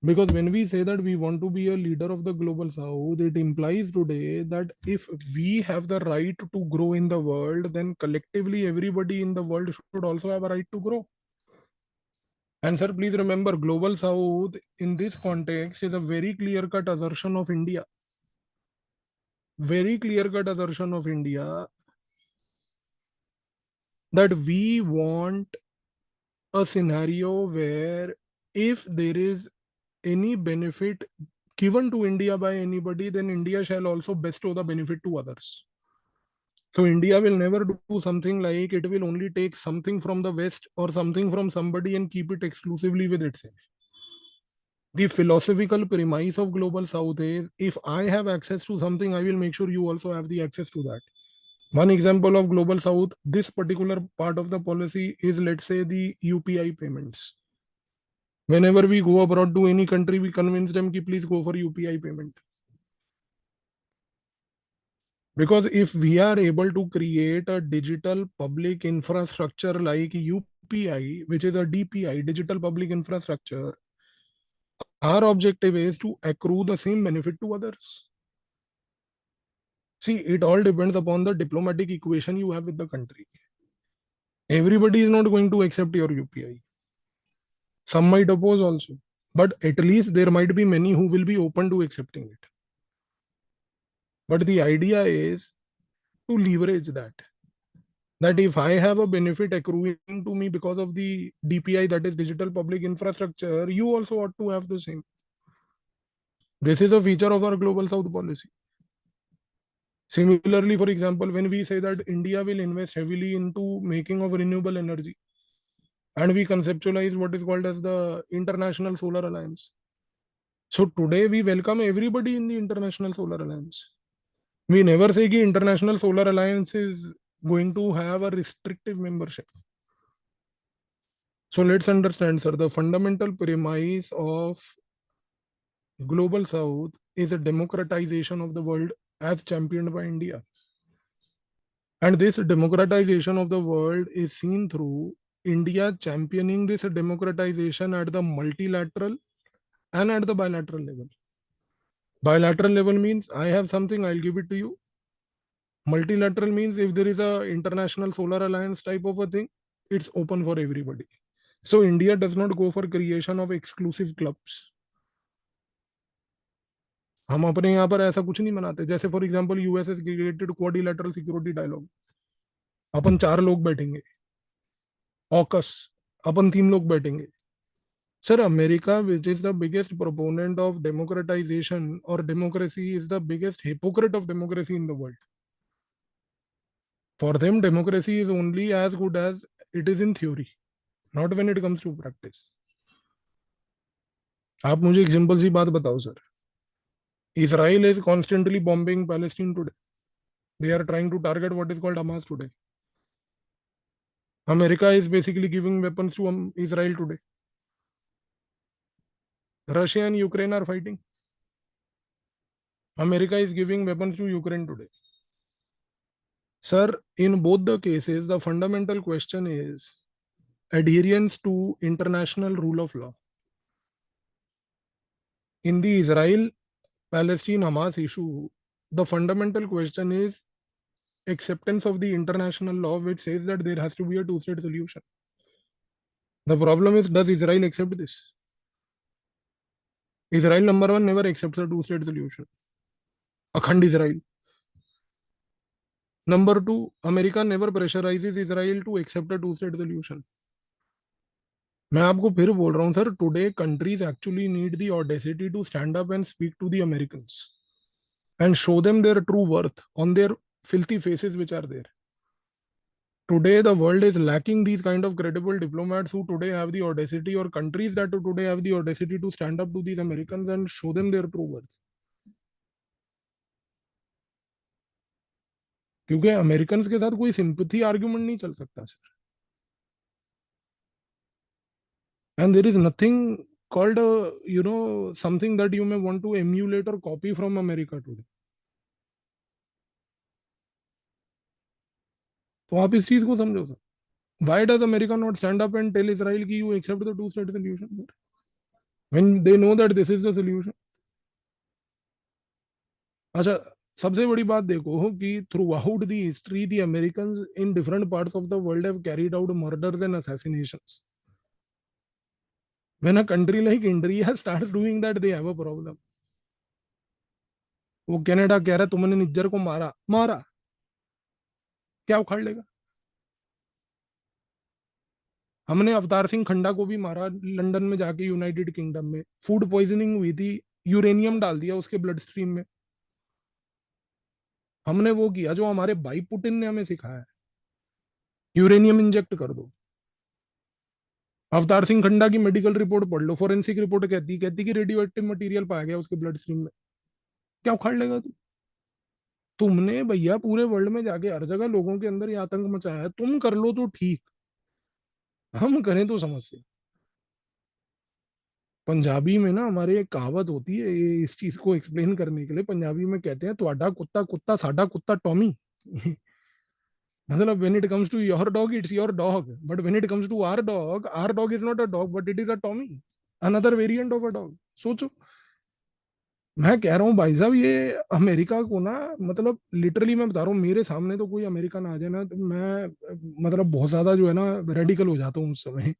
Because when we say that we want to be a leader of the global South, it implies today that if we have the right to grow in the world, then collectively everybody in the world should also have a right to grow. And sir, please remember, global South in this context is a very clear-cut assertion of India. Very clear-cut assertion of India that we want a scenario where if there is any benefit given to India by anybody, then India shall also bestow the benefit to others. So India will never do something like it will only take something from the West or something from somebody and keep it exclusively with itself. The philosophical premise of global South is if I have access to something, I will make sure you also have the access to that. One example of global South, this particular part of the policy is, let's say, the UPI payments. Whenever we go abroad to any country, we convince them ki please go for UPI payment. Because if we are able to create a digital public infrastructure like UPI, which is a DPI, digital public infrastructure, our objective is to accrue the same benefit to others. See, it all depends upon the diplomatic equation you have with the country. Everybody is not going to accept your UPI. Some might oppose also, but at least there might be many who will be open to accepting it. But the idea is to leverage that. That if I have a benefit accruing to me because of the DPI, that is digital public infrastructure, you also ought to have the same. This is a feature of our global South policy. Similarly, for example, when we say that India will invest heavily into making of renewable energy, and we conceptualize what is called as the International Solar Alliance. So today we welcome everybody in the International Solar Alliance. We never say that International Solar Alliance is going to have a restrictive membership. So let's understand, sir, the fundamental premise of global South is a democratization of the world as championed by India. And this democratization of the world is seen through India championing this democratization at the multilateral and at the bilateral level. Bilateral level means I have something, I'll give it to you. Multilateral means if there is a international solar alliance type of a thing, it's open for everybody. So India does not go for creation of exclusive clubs. हम अपने यहाँ पर ऐसा कुछ नहीं मनाते. जैसे for example US has created quadrilateral security dialogue. अपन 4 लोग बैठेंगे. ऑकस अपन 3 लोग बैठेंगे. Sir, America, which is the biggest proponent of democratization or democracy, is the biggest hypocrite of democracy in the world. For them, democracy is only as good as it is in theory, not when it comes to practice. आप मुझे एक simple सी बात बताओ sir. Israel is constantly bombing Palestine today. They are trying to target what is called Hamas today. America is basically giving weapons to Israel today. Russia and Ukraine are fighting. America is giving weapons to Ukraine today. Sir, in both the cases, the fundamental question is adherence to international rule of law. In the Israel-Palestine Hamas issue, the fundamental question is acceptance of the international law, which says that there has to be a two-state solution. The problem is, does Israel accept this? Israel, number one, never accepts a two-state solution. Akhand Israel. Number two, America never pressurizes Israel to accept a two-state solution. मैं आपको फिर बोल रहा हूँ sir, today countries actually need the audacity to stand up and speak to the Americans and show them their true worth on their filthy faces which are there. Today the world is lacking these kind of credible diplomats who today have the audacity, or countries that today have the audacity to stand up to these Americans and show them their true worth. क्योंकि Americans के साथ कोई sympathy argument नहीं चल सकता sir. And there is nothing called something that you may want to emulate or copy from America today. तो आप इस चीज को समझो sir. Why does America not stand up and tell Israel कि you accept the two-state solution, sir? When they know that this is the solution. अच्छा, सबसे बड़ी बात देखो कि through out the history the American in different parts of the world have carried out murders and assassinations. When a country like India starts doing that they have a problem. वो Canada कह रहा है तुमने निज्जर को मारा मारा, क्या उखाड़ लेगा? हमने अवतार सिंह खंडा को भी मारा लंदन में जाके, यूनाइटेड किंगडम में फूड पॉइजनिंग हुई थी, यूरेनियम डाल दिया उसके ब्लड स्ट्रीम में. हमने वो किया जो हमारे भाई पुतिन ने हमें सिखाया है, यूरेनियम इंजेक्ट कर दो. अवतार सिंह खंडा की मेडिकल रिपोर्ट पढ़ लो, फोरेंसिक रिपोर्ट कहती कि रेडियो एक्टिव मटीरियल पाया गया उसके ब्लड स्ट्रीम में. क्या उखाड़ लेगा तू? तुमने भैया पूरे वर्ल्ड में जाके हर जगह लोगों के अंदर ये आतंक मचाया है. तुम कर लो तो ठीक, हम करें तो समस्या. पंजाबी में ना हमारे एक कहावत होती है ये इस चीज को एक्सप्लेन करने के लिए. पंजाबी में कहते हैं ਤੁਹਾਡਾ कुत्ता कुत्ता साडा कुत्ता टॉमी. मतलब when it comes to your dog it's your dog, but when it comes to our dog is not a dog but it is a Tommy, another variant of a dog. सोचो. मैं कह रहा हूँ भाई साहब ये America को ना, मतलब लिटरली मैं बता रहा हूँ, मेरे सामने तो कोई अमेरिकन आ जाए ना तो मैं मतलब बहुत ज्यादा जो है ना रेडिकल हो जाता हूँ उस समय.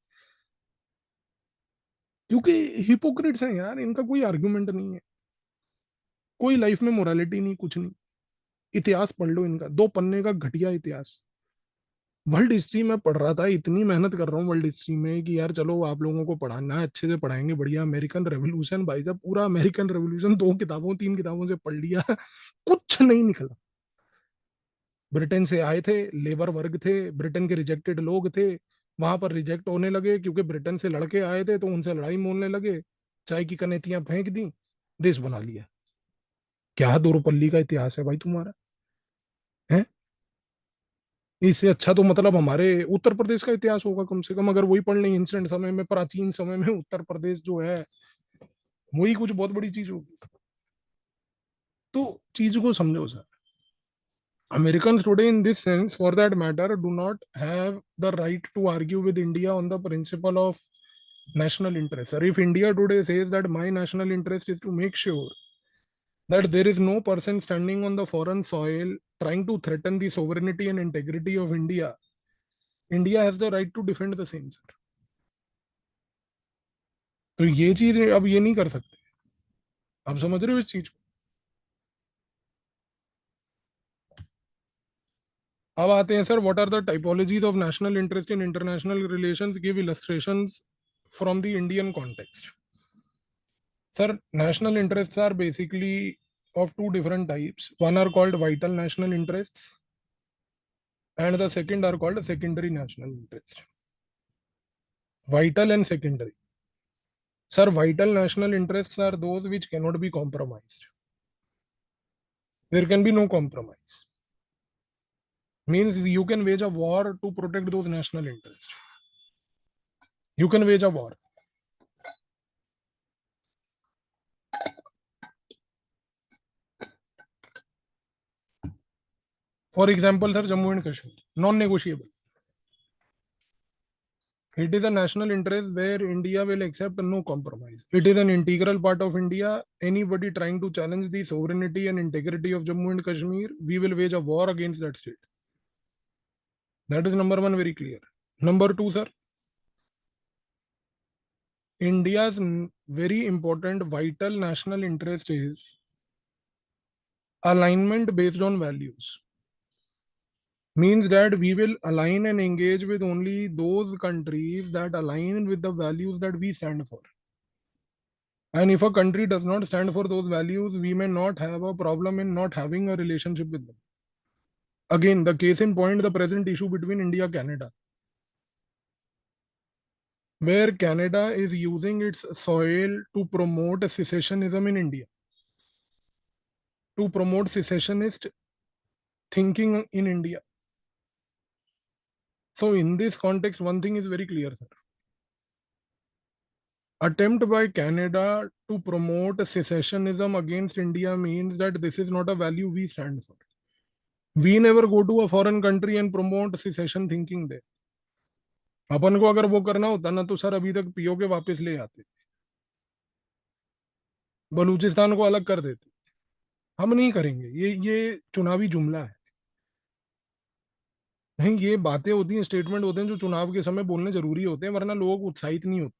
क्योंकि हिपोक्रिट्स हैं यार, इनका कोई आर्गुमेंट नहीं है, कोई लाइफ में मोरालिटी नहीं, कुछ नहीं. इतिहास पढ़ लो इनका, 2 पन्ने का घटिया इतिहास. वर्ल्ड हिस्ट्री में पढ़ रहा था, इतनी मेहनत कर रहा हूँ वर्ल्ड हिस्ट्री में कि यार चलो आप लोगों को पढ़ाना है, अच्छे से पढ़ाएंगे, बढ़िया. अमेरिकन रेवोल्यूशन भाई साहब, पूरा अमेरिकन रेवोल्यूशन 2 किताबों 3 किताबों से पढ़ लिया. कुछ नहीं निकला. ब्रिटेन से आए थे, लेबर वर्ग थे, ब्रिटेन के रिजेक्टेड लोग थे, वहां पर रिजेक्ट होने लगे क्योंकि ब्रिटेन से लड़के आए थे तो उनसे लड़ाई मोलने लगे, चाय की कनेतियां फेंक दी, देश बना लिया. क्या दोरपल्ली का इतिहास है भाई तुम्हारा, है? इससे अच्छा तो मतलब हमारे उत्तर प्रदेश का इतिहास होगा कम से कम, अगर वही पढ़ लें इंस्टेंट समय में, प्राचीन समय में उत्तर प्रदेश जो है वही कुछ बहुत बड़ी चीज होगी. तो चीज को समझो sir. Americans today, in this sense, for that matter, do not have the right to argue with India on the principle of national interest. Or if India today says that my national interest is to make sure that there is no person standing on the foreign soil trying to threaten the sovereignty and integrity of India, India has the right to defend the same, sir. तो ये चीज अब ये नहीं कर सकते. आप समझ रहे हो इस चीज को? अब आते हैं sir, what are the typologies of national interest in international relations, give illustrations from the Indian context. Sir, national interests are basically of 2 different types. One are called vital national interests, and the second are called secondary national interests. Vital and secondary. Sir, vital national interests are those which cannot be compromised. There can be no compromise. Means you can wage a war to protect those national interests. You can wage a war. For example, sir, Jammu and Kashmir, non-negotiable. It is a national interest where India will accept no compromise. It is an integral part of India. Anybody trying to challenge the sovereignty and integrity of Jammu and Kashmir, we will wage a war against that state. That is number one, very clear. Number two, sir, India's very important vital national interest is alignment based on values. Means that we will align and engage with only those countries that align with the values that we stand for. And if a country does not stand for those values, we may not have a problem in not having a relationship with them. Again, the case in point, the present issue between India and Canada, where Canada is using its soil to promote secessionism in India, to promote secessionist thinking in India. So in this context, one thing is very clear, sir. Attempt by Canada to promote secessionism against India means that this is not a value we stand for. We never go to a foreign country and promote secession thinking there. अपन को अगर वो करना होता ना तो sir अभी तक PoK वापस ले आते, बलूचिस्तान को अलग कर देते। हम नहीं करेंगे, ये चुनावी जुमला है। नहीं, ये बातें होती हैं, स्टेटमेंट होते हैं जो चुनाव के समय बोलने जरूरी होते हैं, वरना लोग उत्साहित नहीं होते।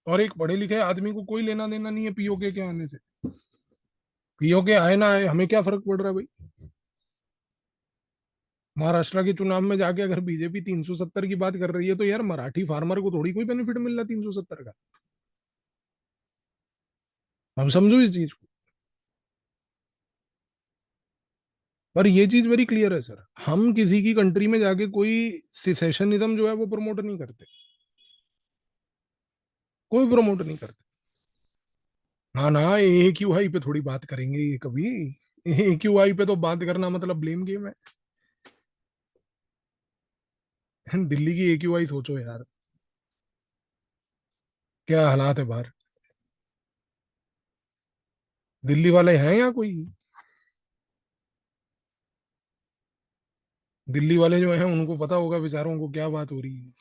और एक पढ़े लिखे आदमी को कोई लेना देना नहीं है पीओके के आने से। पीओके आए ना आए, हमें क्या फर्क पड़ रहा है भाई। महाराष्ट्र के चुनाव में जाके अगर बीजेपी 370 की बात कर रही है तो यार मराठी फार्मर को थोड़ी कोई बेनिफिट मिल रहा है 370 का। हम समझो इस चीज को। पर ये चीज वेरी क्लियर है सर, हम किसी की कंट्री में जाके कोई सिसेशनिज्म जो है वो प्रमोट नहीं करते, कोई प्रमोट नहीं करते। ना ना, ए क्यू आई पे थोड़ी बात करेंगे ये कभी। ए क्यू आई पे तो बात करना मतलब ब्लेम गेम है। दिल्ली की ए क्यू आई सोचो यार, क्या हालात है बाहर। दिल्ली वाले हैं या कोई? दिल्ली वाले जो हैं उनको पता होगा बेचारों को क्या बात हो रही है।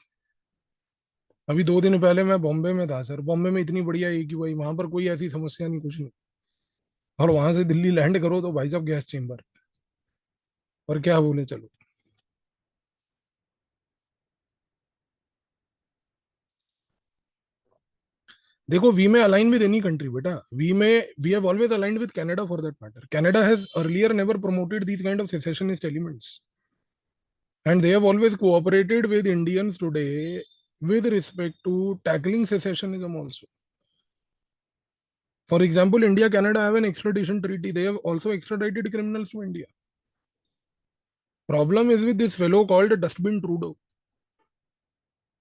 अभी 2 दिन पहले मैं बॉम्बे में था सर, बॉम्बे में इतनी बढ़िया ए क्यू आई, वहां पर कोई ऐसी समस्या नहीं, कुछ नहीं। और वहां से दिल्ली लैंड करो तो भाई साहब गैस चेम्बर। और क्या बोले, चलो। देखो, वी में अलाइन विद एनी कंट्री बेटा, we have always aligned with Canada for that matter. Canada has earlier never promoted these kind of secessionist elements, and they have always cooperated with Indians today with respect to tackling secessionism also. For example, India Canada have an extradition treaty. They have also extradited criminals to India. Problem is with this fellow called Dustbin Trudeau.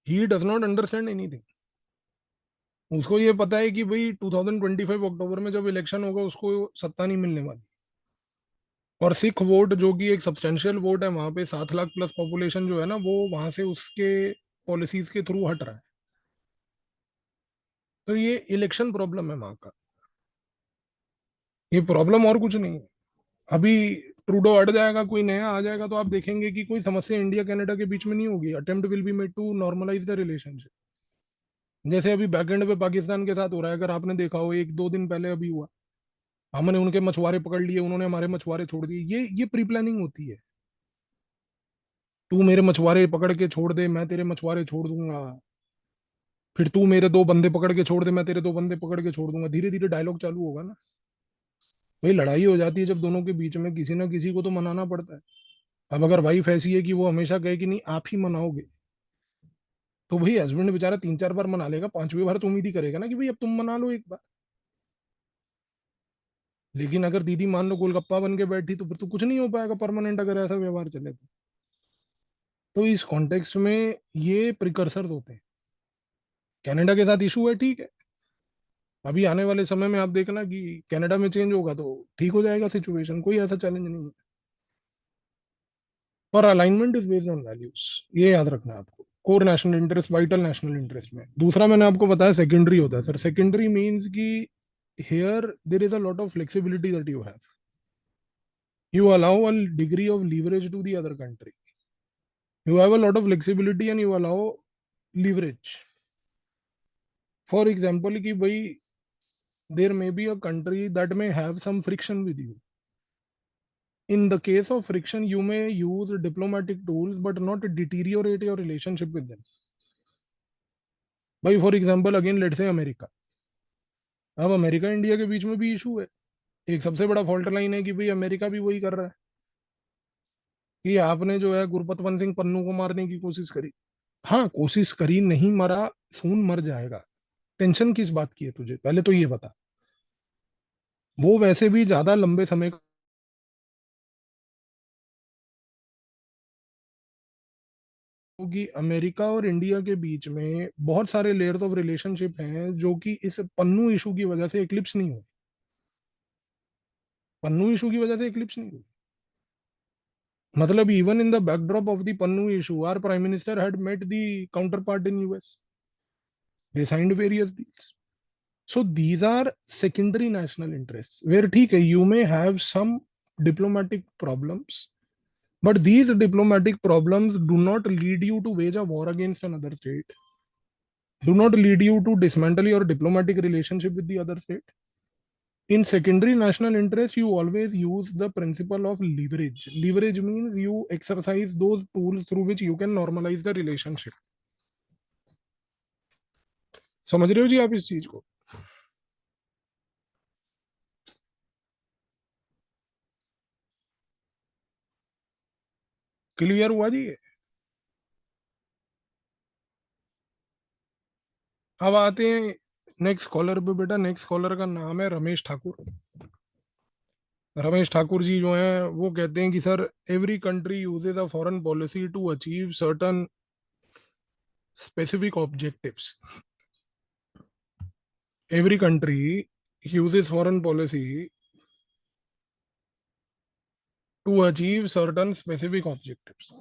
He does not understand anything. उसको ये पता है कि भाई 2025 अक्टूबर में जब election होगा उसको सत्ता नहीं मिलने वाली। और सिख वोट जो कि एक सब्सटेंशियल वोट है वहां पे, 7 लाख प्लस पॉपुलेशन जो है ना, वो वहां से उसके पॉलिसीज के थ्रू हट रहा है। तो ये इलेक्शन प्रॉब्लम है वहां का, ये प्रॉब्लम और कुछ नहीं है। अभी ट्रूडो हट जाएगा, कोई नया आ जाएगा तो आप देखेंगे कि कोई समस्या इंडिया कनाडा के बीच में नहीं होगी। Attempt will be made to normalize the relationship, जैसे अभी बैकएंड पे पाकिस्तान के साथ हो रहा है। अगर आपने देखा हो, 1-2 दिन पहले अभी हुआ, हमने उनके मछुआरे पकड़ लिए, उन्होंने हमारे मछुआरे छोड़ दिए। ये प्री प्लानिंग होती है। तू मेरे मछुआरे पकड़ के छोड़ दे, मैं तेरे मछुआरे छोड़ दूंगा। फिर तू मेरे 2 बंदे पकड़ के छोड़ दे, मैं तेरे 2 बंदे पकड़ के छोड़ दूंगा। धीरे धीरे डायलॉग चालू होगा ना। भाई लड़ाई हो जाती है जब दोनों के बीच में, किसी ना किसी को तो मनाना पड़ता है। अब अगर वाइफ ऐसी है कि वो हमेशा कहे कि नहीं आप ही मनाओगे, तो भाई हस्बैंड बेचारा 3-4 बार मना लेगा, 5वीं बार तो उम्मीद ही करेगा ना कि भाई अब तुम मना लो एक बार। लेकिन अगर दीदी मान लो गोलगप्पा बन के बैठी तो फिर तो कुछ नहीं हो पाएगा परमानेंट, अगर ऐसा व्यवहार चले तो इस कॉन्टेक्स्ट में ये प्रिकर्सर होते हैं। कनाडा के साथ इशू है, ठीक है। अभी आने वाले समय में आप देखना कि कनाडा में चेंज होगा तो ठीक हो जाएगा सिचुएशन, कोई ऐसा चैलेंज नहीं है। पर alignment is based on values, ये याद रखना है आपको। Core national interest, vital national interest में। दूसरा मैंने आपको बताया सेकेंडरी होता है सर। सेकेंडरी मीन्स कि here there is a lot of flexibility that you allow a degree of leverage to the other country. You have a lot of flexibility and you allow leverage. For example, कि भाई there may be a country that may have some friction with you. In the case of friction, you may use diplomatic tools but not deteriorate your relationship with them. भाई for example again let's say America. अब America India के बीच में भी issue है। एक सबसे बड़ा fault line है कि भाई अमेरिका भी वही कर रहा है कि आपने जो है गुरपतवंत सिंह पन्नू को मारने की कोशिश करी। हाँ, कोशिश करी, नहीं मरा, सून मर जाएगा। टेंशन किस बात की है तुझे, पहले तो ये बता। वो वैसे भी ज्यादा लंबे समय क्योंकि अमेरिका और इंडिया के बीच में बहुत सारे लेयर्स ऑफ रिलेशनशिप हैं जो कि इस पन्नू इशू की वजह से एक्लिप्स नहीं हुए। पन्नू इशू की वजह से एक्लिप्स नहीं हुए। मतलब even in the backdrop of the Pannu issue, our prime minister had met the counterpart in US. They signed various deals. So these are secondary national interests where ठीक है, you may have some diplomatic problems, but these diplomatic problems do not lead you to wage a war against another state, do not lead you to dismantle your diplomatic relationship with the other state. In secondary national interest, you always use the principle of leverage. Leverage means you exercise those tools through which you can normalize the relationship. समझ रहे हो जी आप इस चीज को? Clear हुआ जी? अब आते हैं नेक्स्ट कॉलर पे बेटा. नेक्स्ट कॉलर का नाम है रमेश ठाकुर. रमेश ठाकुर जी जो हैं वो कहते हैं कि sir every country uses a foreign policy to achieve certain specific objectives. Every country uses foreign policy to achieve certain specific objectives.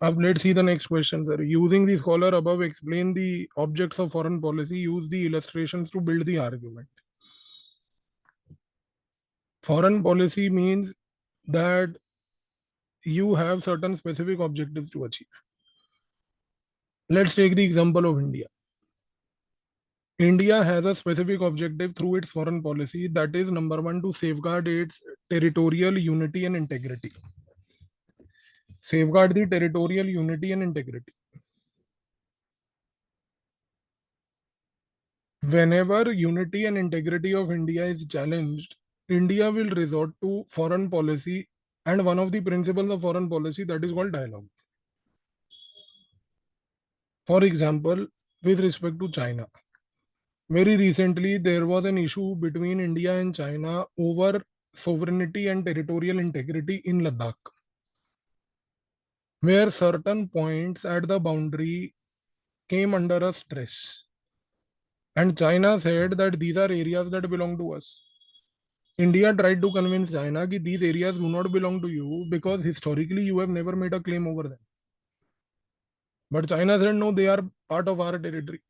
Let's see the next question, sir. Using the scholar above, explain the objects of foreign policy. Use the illustrations to build the argument. Foreign policy means that you have certain specific objectives to achieve. Let's take the example of India. India has a specific objective through its foreign policy, that is, number one, to safeguard its territorial unity and integrity. Safeguard the territorial unity and integrity. Whenever unity and integrity of India is challenged, India will resort to foreign policy, and one of the principles of foreign policy that is called dialogue. For example, with respect to China, very recently there was an issue between India and China over sovereignty and territorial integrity in Ladakh, where certain points at the boundary came under a stress. And China said that these are areas that belong to us. India tried to convince China that these areas do not belong to you because historically you have never made a claim over them. But China said, no, they are part of our territory.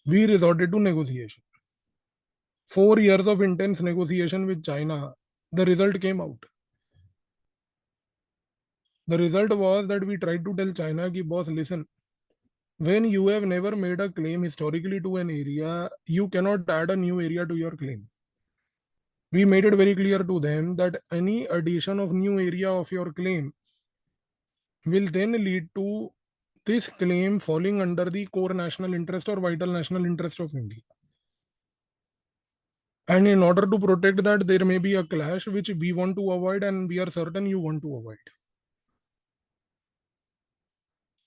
We resorted to negotiation. 4 years of intense negotiation with China. The result came out. The result was that we tried to tell China, ki, boss, listen, when you have never made a claim historically to an area, you cannot add a new area to your claim. We made it very clear to them that any addition of new area of your claim will then lead to this claim falling under the core national interest or vital national interest of India. And in order to protect that, there may be a clash which we want to avoid and we are certain you want to avoid.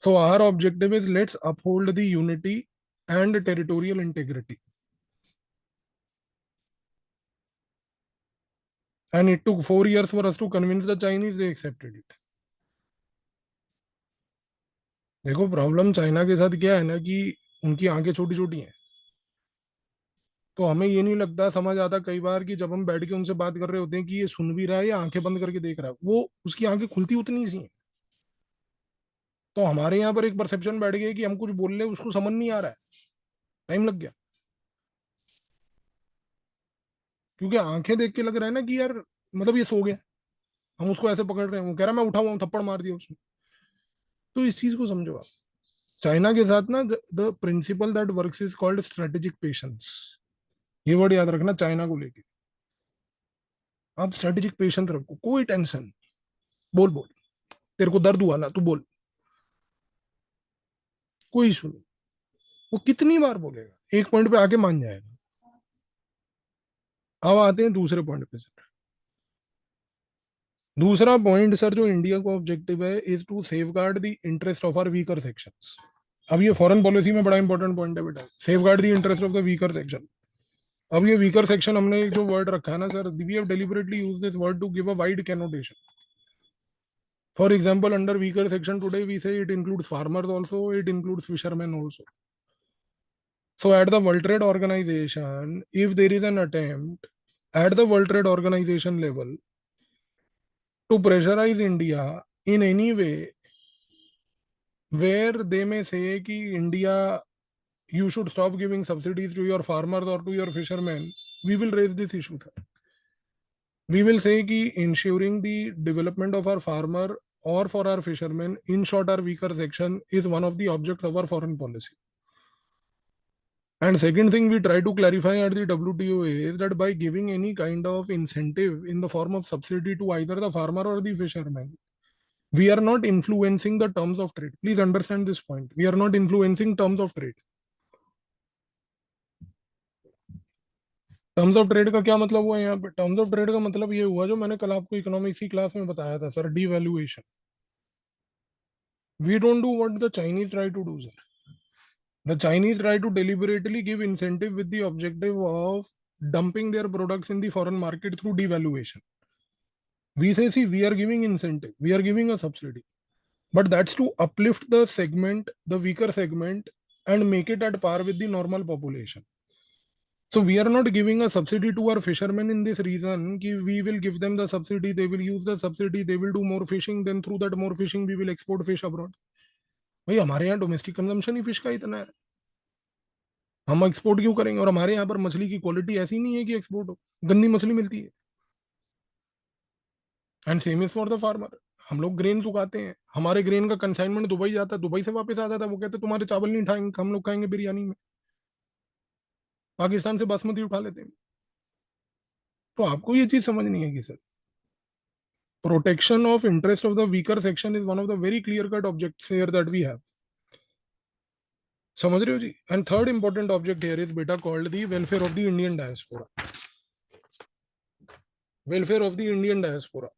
So our objective is, let's uphold the unity and territorial integrity. And it took 4 years for us to convince the Chinese. They accepted it. देखो problem China के साथ क्या है ना कि उनकी आंखें छोटी छोटी हैं. तो हमें ये नहीं लगता, समझ आता कई बार कि जब हम बैठ के उनसे बात कर रहे होते हैं कि ये सुन भी रहा है या आंखें बंद करके देख रहा है, वो उसकी आंखें खुलती उतनी सी हैं. तो हमारे यहाँ पर एक परसेप्शन बैठ गया कि हम कुछ बोल रहे उसको समझ नहीं आ रहा है, टाइम लग गया. क्योंकि आंखें देख के लग रहा है ना कि यार मतलब ये सो गया, हम उसको ऐसे पकड़ रहे हैं, वो कह रहा मैं उठा हुआ हूँ, थप्पड़ मार दिया उसने. तो इस चीज को समझो आप. चाइना के साथ ना the principal that works is called strategic patience. ये वर्ड याद रखना चाइना को लेके. आप स्ट्रेटेजिक पेशेंस रखो, कोई टेंशन नहीं. बोल बोल, तेरे को दर्द हुआ ना, तू बोल, कोई इशू नहीं. वो कितनी बार बोलेगा, एक पॉइंट पे आके मान जाएगा. अब आते हैं दूसरे पॉइंट पे सर. दूसरा पॉइंट सर जो इंडिया को ऑब्जेक्टिव है is to safeguard the interest of our weaker sections. अब ये फॉरेन पॉलिसी में बड़ा इंपॉर्टेंट पॉइंट है बेटा, safeguard the interest of the weaker section. अब ये वीकर सेक्शन हमने जो वर्ड रखा है ना sir, we have deliberately used this word to give a wide connotation. For example, under weaker section today, we say it includes farmers also, it includes fishermen also. So at the World Trade Organization, if there is an attempt at the World Trade Organization level to pressurize India in any way where they may say कि India, you should stop giving subsidies to your farmers or to your fishermen, we will raise this issue, sir. We will say कि ensuring the development of our farmer or for our fishermen, in short, our weaker section, is one of the objects of our foreign policy. And second thing we try to clarify at the WTO is that by giving any kind of incentive in the form of subsidy to either the farmer or the fisherman, we are not influencing the terms of trade. Please understand this point. We are not influencing terms of trade. Terms of trade का क्या मतलब हुआ यहाँ पे? Terms of trade का मतलब ये हुआ जो मैंने कल आपको इकोनॉमिक्स की क्लास में बताया था sir, devaluation. We don't do what the Chinese try to do sir. The Chinese try to deliberately give incentive with the objective of dumping their products in the foreign market through devaluation. We say, see, we are giving incentive, we are giving a subsidy, but that's to uplift the segment, the weaker segment, and make it at par with the normal population. So we are not giving a subsidy to our fishermen in this reason कि we will give them the subsidy, they will use the subsidy, they will do more fishing, then through that more fishing we will export fish abroad. भाई हमारे यहाँ domestic consumption ही fish का इतना है, हम export क्यों करेंगे? और हमारे यहाँ पर मछली की क्वालिटी ऐसी नहीं है कि एक्सपोर्ट हो, गंदी मछली मिलती है. And same is for the farmer. हम लोग ग्रेन उगाते हैं, हमारे ग्रेन का कंसाइनमेंट दुबई जाता है, दुबई से वापस आ जाता है, वो कहते हैं तुम्हारे चावल नहीं खाएंगे, हम लोग खाएंगे बिरयानी में. पाकिस्तान से बासमती उठा लेते हैं. तो आपको ये चीज समझनी है कि sir, protection of interest of the weaker section is one of the very clear cut objects here that we have. समझ रहे हो जी? And third important object here is बेटा called the welfare of the Indian diaspora. Welfare of the Indian diaspora.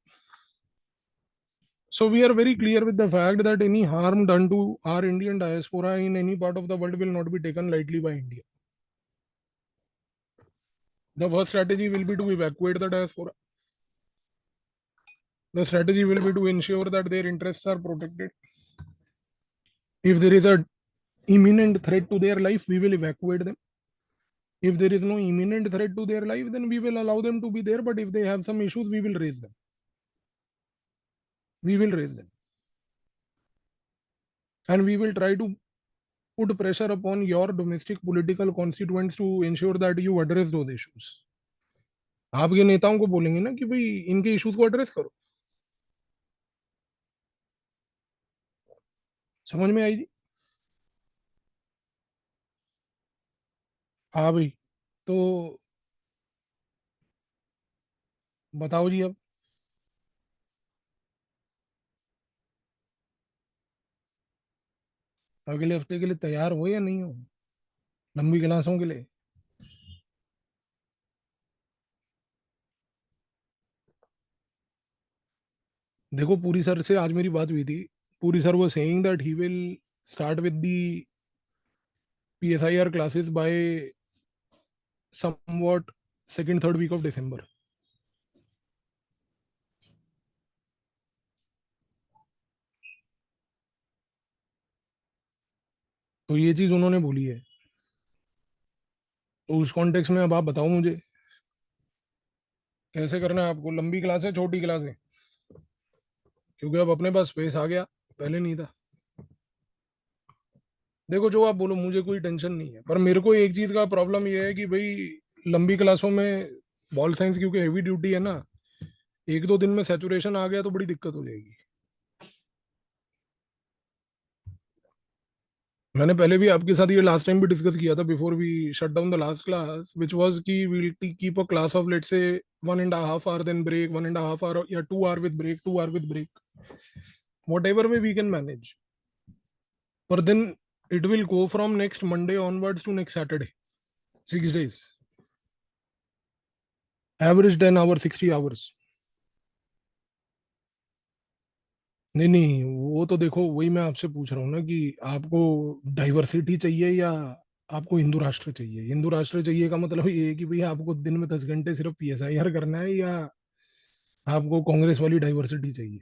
So we are very clear with the fact that any harm done to our Indian diaspora in any part of the world will not be taken lightly by India. The first strategy will be to evacuate the diaspora. The strategy will be to ensure that their interests are protected. If there is a imminent threat to their life, we will evacuate them. If there is no imminent threat to their life, then we will allow them to be there. But if they have some issues, we will raise them. We will raise them. And we will try to put pressure upon your domestic political constituents to ensure that you address those issues. आपके नेताओं को बोलेंगे ना कि भाई इनके issues को address करो. समझ में आई जी? हाँ भाई. तो बताओ जी अब. अगले हफ्ते के लिए तैयार हो या नहीं हो, लंबी क्लासों के लिए? देखो पूरी सर से आज मेरी बात हुई थी. पूरी सर वो saying that he will start with the PSIR classes by somewhat second third week of December. तो ये चीज उन्होंने बोली है. तो उस कॉन्टेक्स्ट में अब आप बताओ मुझे कैसे करना है आपको, लंबी क्लास है छोटी क्लास है? क्योंकि अब अपने पास स्पेस आ गया, पहले नहीं था. देखो जो आप बोलो, मुझे कोई टेंशन नहीं है, पर मेरे को एक चीज का प्रॉब्लम ये है कि भाई लंबी क्लासों में बॉल साइंस क्योंकि हेवी ड्यूटी है ना, एक दो दिन में सैचुरेशन आ गया तो बड़ी दिक्कत हो जाएगी. मैंने पहले भी आपके साथ ये लास्ट टाइम भी डिस्कस किया था before we shut down the last class, which was कि we'll keep a class of let's say 1.5 hour then break, 1.5 hour या 2 hour with break, 2 hour with break, whatever way we can manage. पर then it will go from next Monday onwards to next Saturday, 6 days, average 10 hours, 60 hours. नहीं नहीं, वो तो देखो वही मैं आपसे पूछ रहा हूँ ना कि आपको डाइवर्सिटी चाहिए या आपको हिंदू राष्ट्र चाहिए. हिंदू राष्ट्र चाहिए का मतलब ये है कि भाई आपको दिन में 10 घंटे सिर्फ PSIR करना है, या आपको कांग्रेस वाली डाइवर्सिटी चाहिए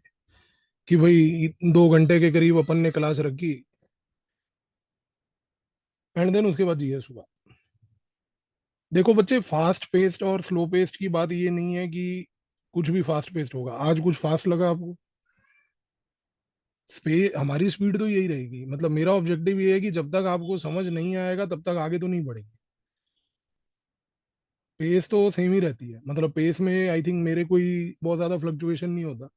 कि भाई 2 घंटे के करीब अपन ने क्लास रखी एंड देन उसके बाद GS हुआ. देखो बच्चे, फास्ट पेस्ड और स्लो पेस्ड की बात ये नहीं है कि कुछ भी फास्ट पेस्ट होगा। आज कुछ फास्ट लगा आपको, हमारी स्पीड तो यही रहेगी। मतलब मेरा ऑब्जेक्टिव ये है कि जब तक आपको समझ नहीं आएगा तब तक आगे तो नहीं बढ़ेंगे। पेस तो सेम ही रहती है, मतलब पेस में आई थिंक मेरे कोई बहुत ज्यादा फ्लक्चुएशन नहीं होता,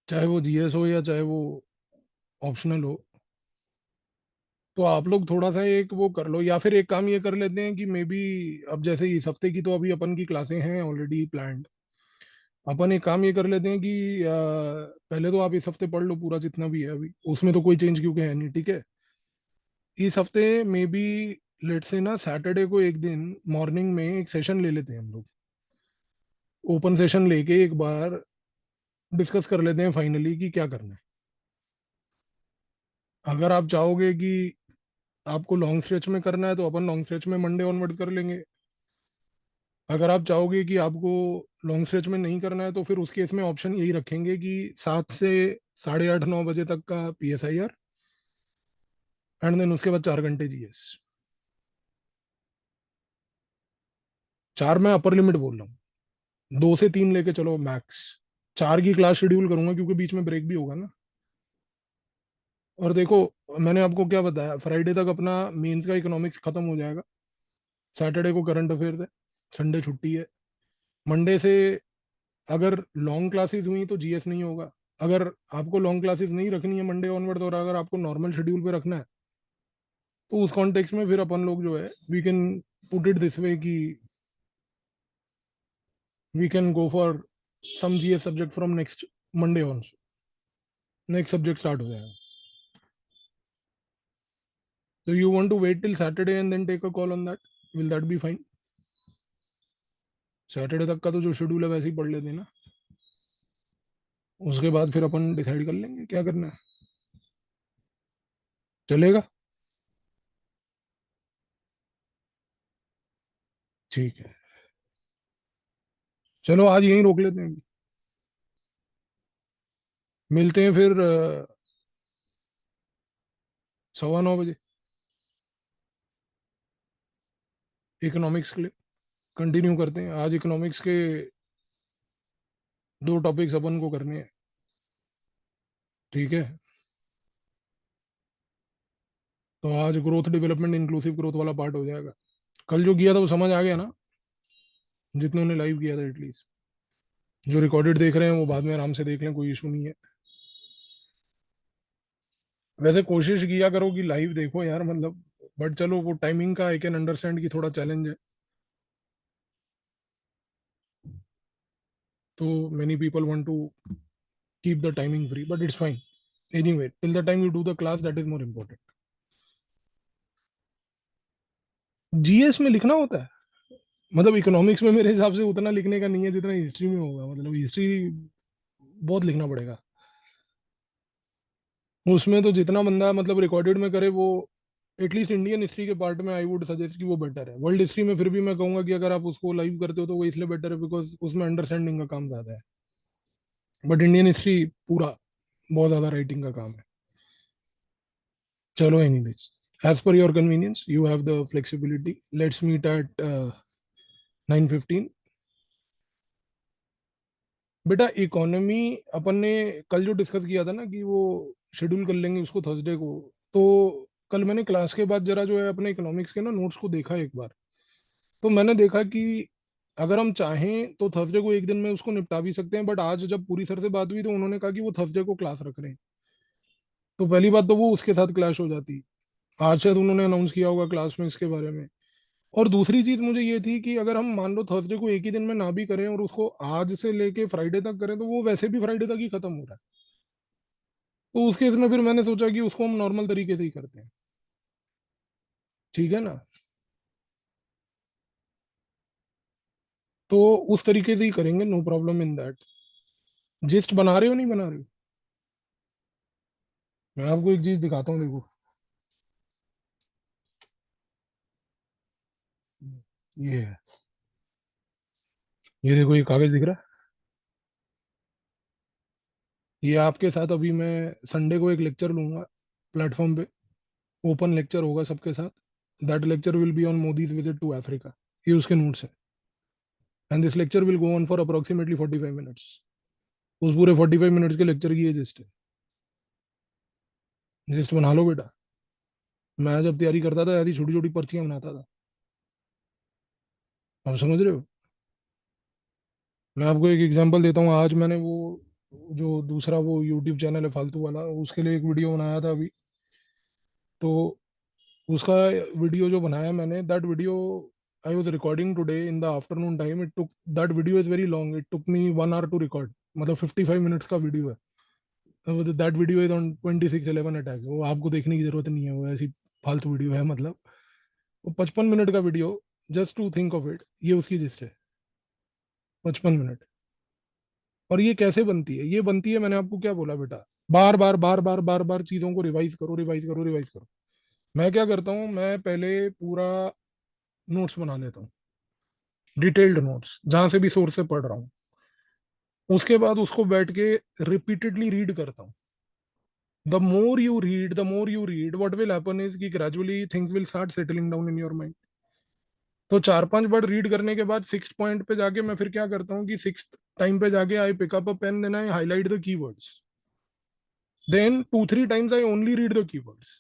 चाहे वो जीएस हो या चाहे वो ऑप्शनल हो। तो आप लोग थोड़ा सा एक वो कर लो, या फिर एक काम ये कर लेते हैं कि मे बी, अब जैसे इस हफ्ते की तो अभी अपन की क्लासें हैं ऑलरेडी प्लान्ड, अपन एक काम ये कर लेते हैं कि पहले तो आप इस हफ्ते पढ़ लो पूरा जितना भी है, अभी उसमें तो कोई चेंज क्योंकि है नहीं, ठीक है। इस हफ्ते में बी लेट से ना सैटरडे को एक दिन मॉर्निंग में एक सेशन ले लेते हैं हम लोग, ओपन सेशन लेके एक बार डिस्कस कर लेते हैं फाइनली कि क्या करना है। अगर आप चाहोगे कि आपको लॉन्ग स्ट्रेच में करना है तो अपन लॉन्ग स्ट्रेच में मंडे ऑनवर्ड्स कर लेंगे। अगर आप चाहोगे कि आपको लॉन्ग स्ट्रेच में नहीं करना है तो फिर उस केस में ऑप्शन यही रखेंगे कि 7 से 8:30 9 बजे तक का PSIR, एंड देन उसके बाद 4 घंटे जीएस। 4 मैं अपर लिमिट बोल रहा हूँ, 2 से 3 लेके चलो मैक्स। 4 की क्लास शेड्यूल करूंगा क्योंकि बीच में ब्रेक भी होगा ना। और देखो, मैंने आपको क्या बताया, फ्राइडे तक अपना मेंस का इकोनॉमिक्स खत्म हो जाएगा, सैटरडे को करंट अफेयर्स है, संडे छुट्टी है। मंडे से अगर लॉन्ग क्लासेस हुई तो जीएस नहीं होगा। अगर आपको लॉन्ग क्लासेस नहीं रखनी है मंडे ऑनवर्ड्स, और अगर आपको नॉर्मल शेड्यूल पे रखना है, तो उस कॉन्टेक्स्ट में फिर अपन लोग जो है we can put it this way कि we can go for some GS subject from next Monday on. Next subject start हो जाएगा। तो you want to wait till Saturday and then take a call on that, will that be fine? Saturday तक का तो जो schedule है वैसे ही पढ़ लेते हैं ना, उसके बाद फिर अपन डिसाइड कर लेंगे क्या करना है। चलेगा? ठीक है, चलो आज यहीं रोक लेते हैं। मिलते हैं फिर 9:15 बजे इकोनॉमिक्स के लिए। कंटिन्यू करते हैं, आज इकोनॉमिक्स के 2 टॉपिक्स अपन को करने हैं, ठीक है। तो आज ग्रोथ डेवलपमेंट इंक्लूसिव ग्रोथ वाला पार्ट हो जाएगा। कल जो किया था वो समझ आ गया ना, जितनों ने लाइव किया था एटलीस्ट। जो रिकॉर्डेड देख रहे हैं वो बाद में आराम से देख लें, कोई इशू नहीं है। वैसे कोशिश किया करो कि लाइव देखो यार, मतलब, बट चलो वो टाइमिंग का आई कैन अंडरस्टैंड कि थोड़ा चैलेंज है। तो many people want to keep the timing free, but it's fine. Anyway, till the time you do the class, that is more important. GS में लिखना होता है, मतलब इकोनॉमिक्स में मेरे हिसाब से उतना लिखने का नहीं है जितना हिस्ट्री में होगा। मतलब हिस्ट्री बहुत लिखना पड़ेगा। उसमें तो जितना बंदा मतलब रिकॉर्डेड में करे वो, एटलीस्ट इंडियन हिस्ट्री के पार्ट में आई वुड सजेस्ट कि वो बेटर है। वर्ल्ड हिस्ट्री में फिर भी मैं कहूंगा कि अगर आप उसको लाइव करते हो तो वो इसलिए बेटर है बिकॉज उसमें अंडरस्टैंडिंग का काम ज्यादा है। बट इंडियन हिस्ट्री पूरा बहुत ज्यादा राइटिंग का काम है। चलो anyways, as per your convenience you have the flexibility, let's meet at 9:15। बेटा इकोनॉमी अपन ने कल जो डिस्कस किया था ना कि वो शेड्यूल कर लेंगे उसको थर्सडे को, तो कल मैंने क्लास के बाद जरा जो है अपने इकोनॉमिक्स के ना नोट्स को देखा एक बार। तो मैंने देखा कि अगर हम चाहें तो थर्सडे को एक दिन में उसको निपटा भी सकते हैं, बट आज जब पूरी सर से बात हुई तो उन्होंने कहा कि वो थर्सडे को क्लास रख रहे हैं। तो पहली बात तो वो उसके साथ क्लैश हो जाती। आज शायद उन्होंने अनाउंस किया होगा क्लास में इसके बारे में। और दूसरी चीज मुझे ये थी कि अगर हम मान लो थर्सडे को एक ही दिन में ना भी करें और उसको आज से लेके फ्राइडे तक करें तो वो वैसे भी फ्राइडे तक ही खत्म हो रहा है। तो उस केस में फिर मैंने सोचा कि उसको हम नॉर्मल तरीके से ही करते हैं, ठीक है ना। तो उस तरीके से ही करेंगे, no problem in that. Gist बना रहे हो नहीं बना रहे हो? मैं आपको एक चीज दिखाता हूँ, देखो। ये है, ये देखो, ये कागज दिख रहा है। ये आपके साथ अभी मैं संडे को एक लेक्चर लूंगा प्लेटफॉर्म पे, ओपन लेक्चर होगा सबके साथ। That lecture will be on Modi's visit to Africa. ये उसके नोट्स है। And this lecture will go on for approximately 45 minutes. उस पूरे 45 मिनट्स के लेक्चर की ये जिस्ट है। लिस्ट बना लो बेटा। मैं जब तैयारी करता था ऐसी छोटी छोटी पर्चियां बनाता था। आप समझ रहे हो? मैं आपको एक एग्जांपल देता हूँ। आज मैंने वो जो दूसरा वो यूट्यूब चैनल है फालतू वाला, उसके लिए एक वीडियो बनाया था अभी। तो उसका वीडियो जो बनाया मैंने, that video I was recording today in the afternoon time. It took, that video is very long, it took me 1 hour to record. मतलब 55 मिनट्स का वीडियो है। That video is on 2611 attack. वो आपको देखने की जरूरत नहीं है, वो ऐसी फालतू वीडियो है। मतलब वो 55 मिनट का video, just to think of it, ये उसकी जिस्ट है। 55 मिनट। और ये कैसे बनती है? ये बनती है, मैंने आपको क्या बोला बेटा, बार बार बार बार बार बार चीजों को रिवाइज करो, रिवाइज करो, रिवाइज करो। मैं क्या करता हूँ, मैं पहले पूरा नोट्स बना लेता हूँ, डिटेल्ड नोट्स, जहां से भी सोर्स से पढ़ रहा हूँ। उसके बाद उसको बैठ के रिपीटेडली रीड करता हूँ। The more you read what will happen is कि gradually things will start settling down in your mind. तो 4-5 बार रीड करने के बाद सिक्स पॉइंट पे जाके मैं फिर क्या करता हूँ कि सिक्स टाइम पे जाके I pick up a pen, then I highlight the keywords, then 2-3 times I only read the keywords,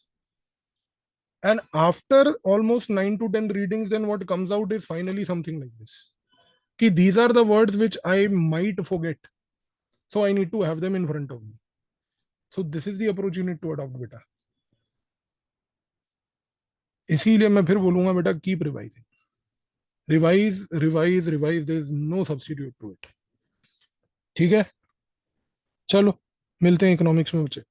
and after almost 9 to 10 readings, then what comes out is finally something like this, कि these are the words which I might forget, so I need to have them in front of me. So this is the approach you need to adopt बेटा। इसीलिए मैं फिर बोलूंगा बेटा, keep revising, revise revise revise, there is no substitute to it. ठीक है, चलो मिलते हैं इकोनॉमिक्स में बच्चे।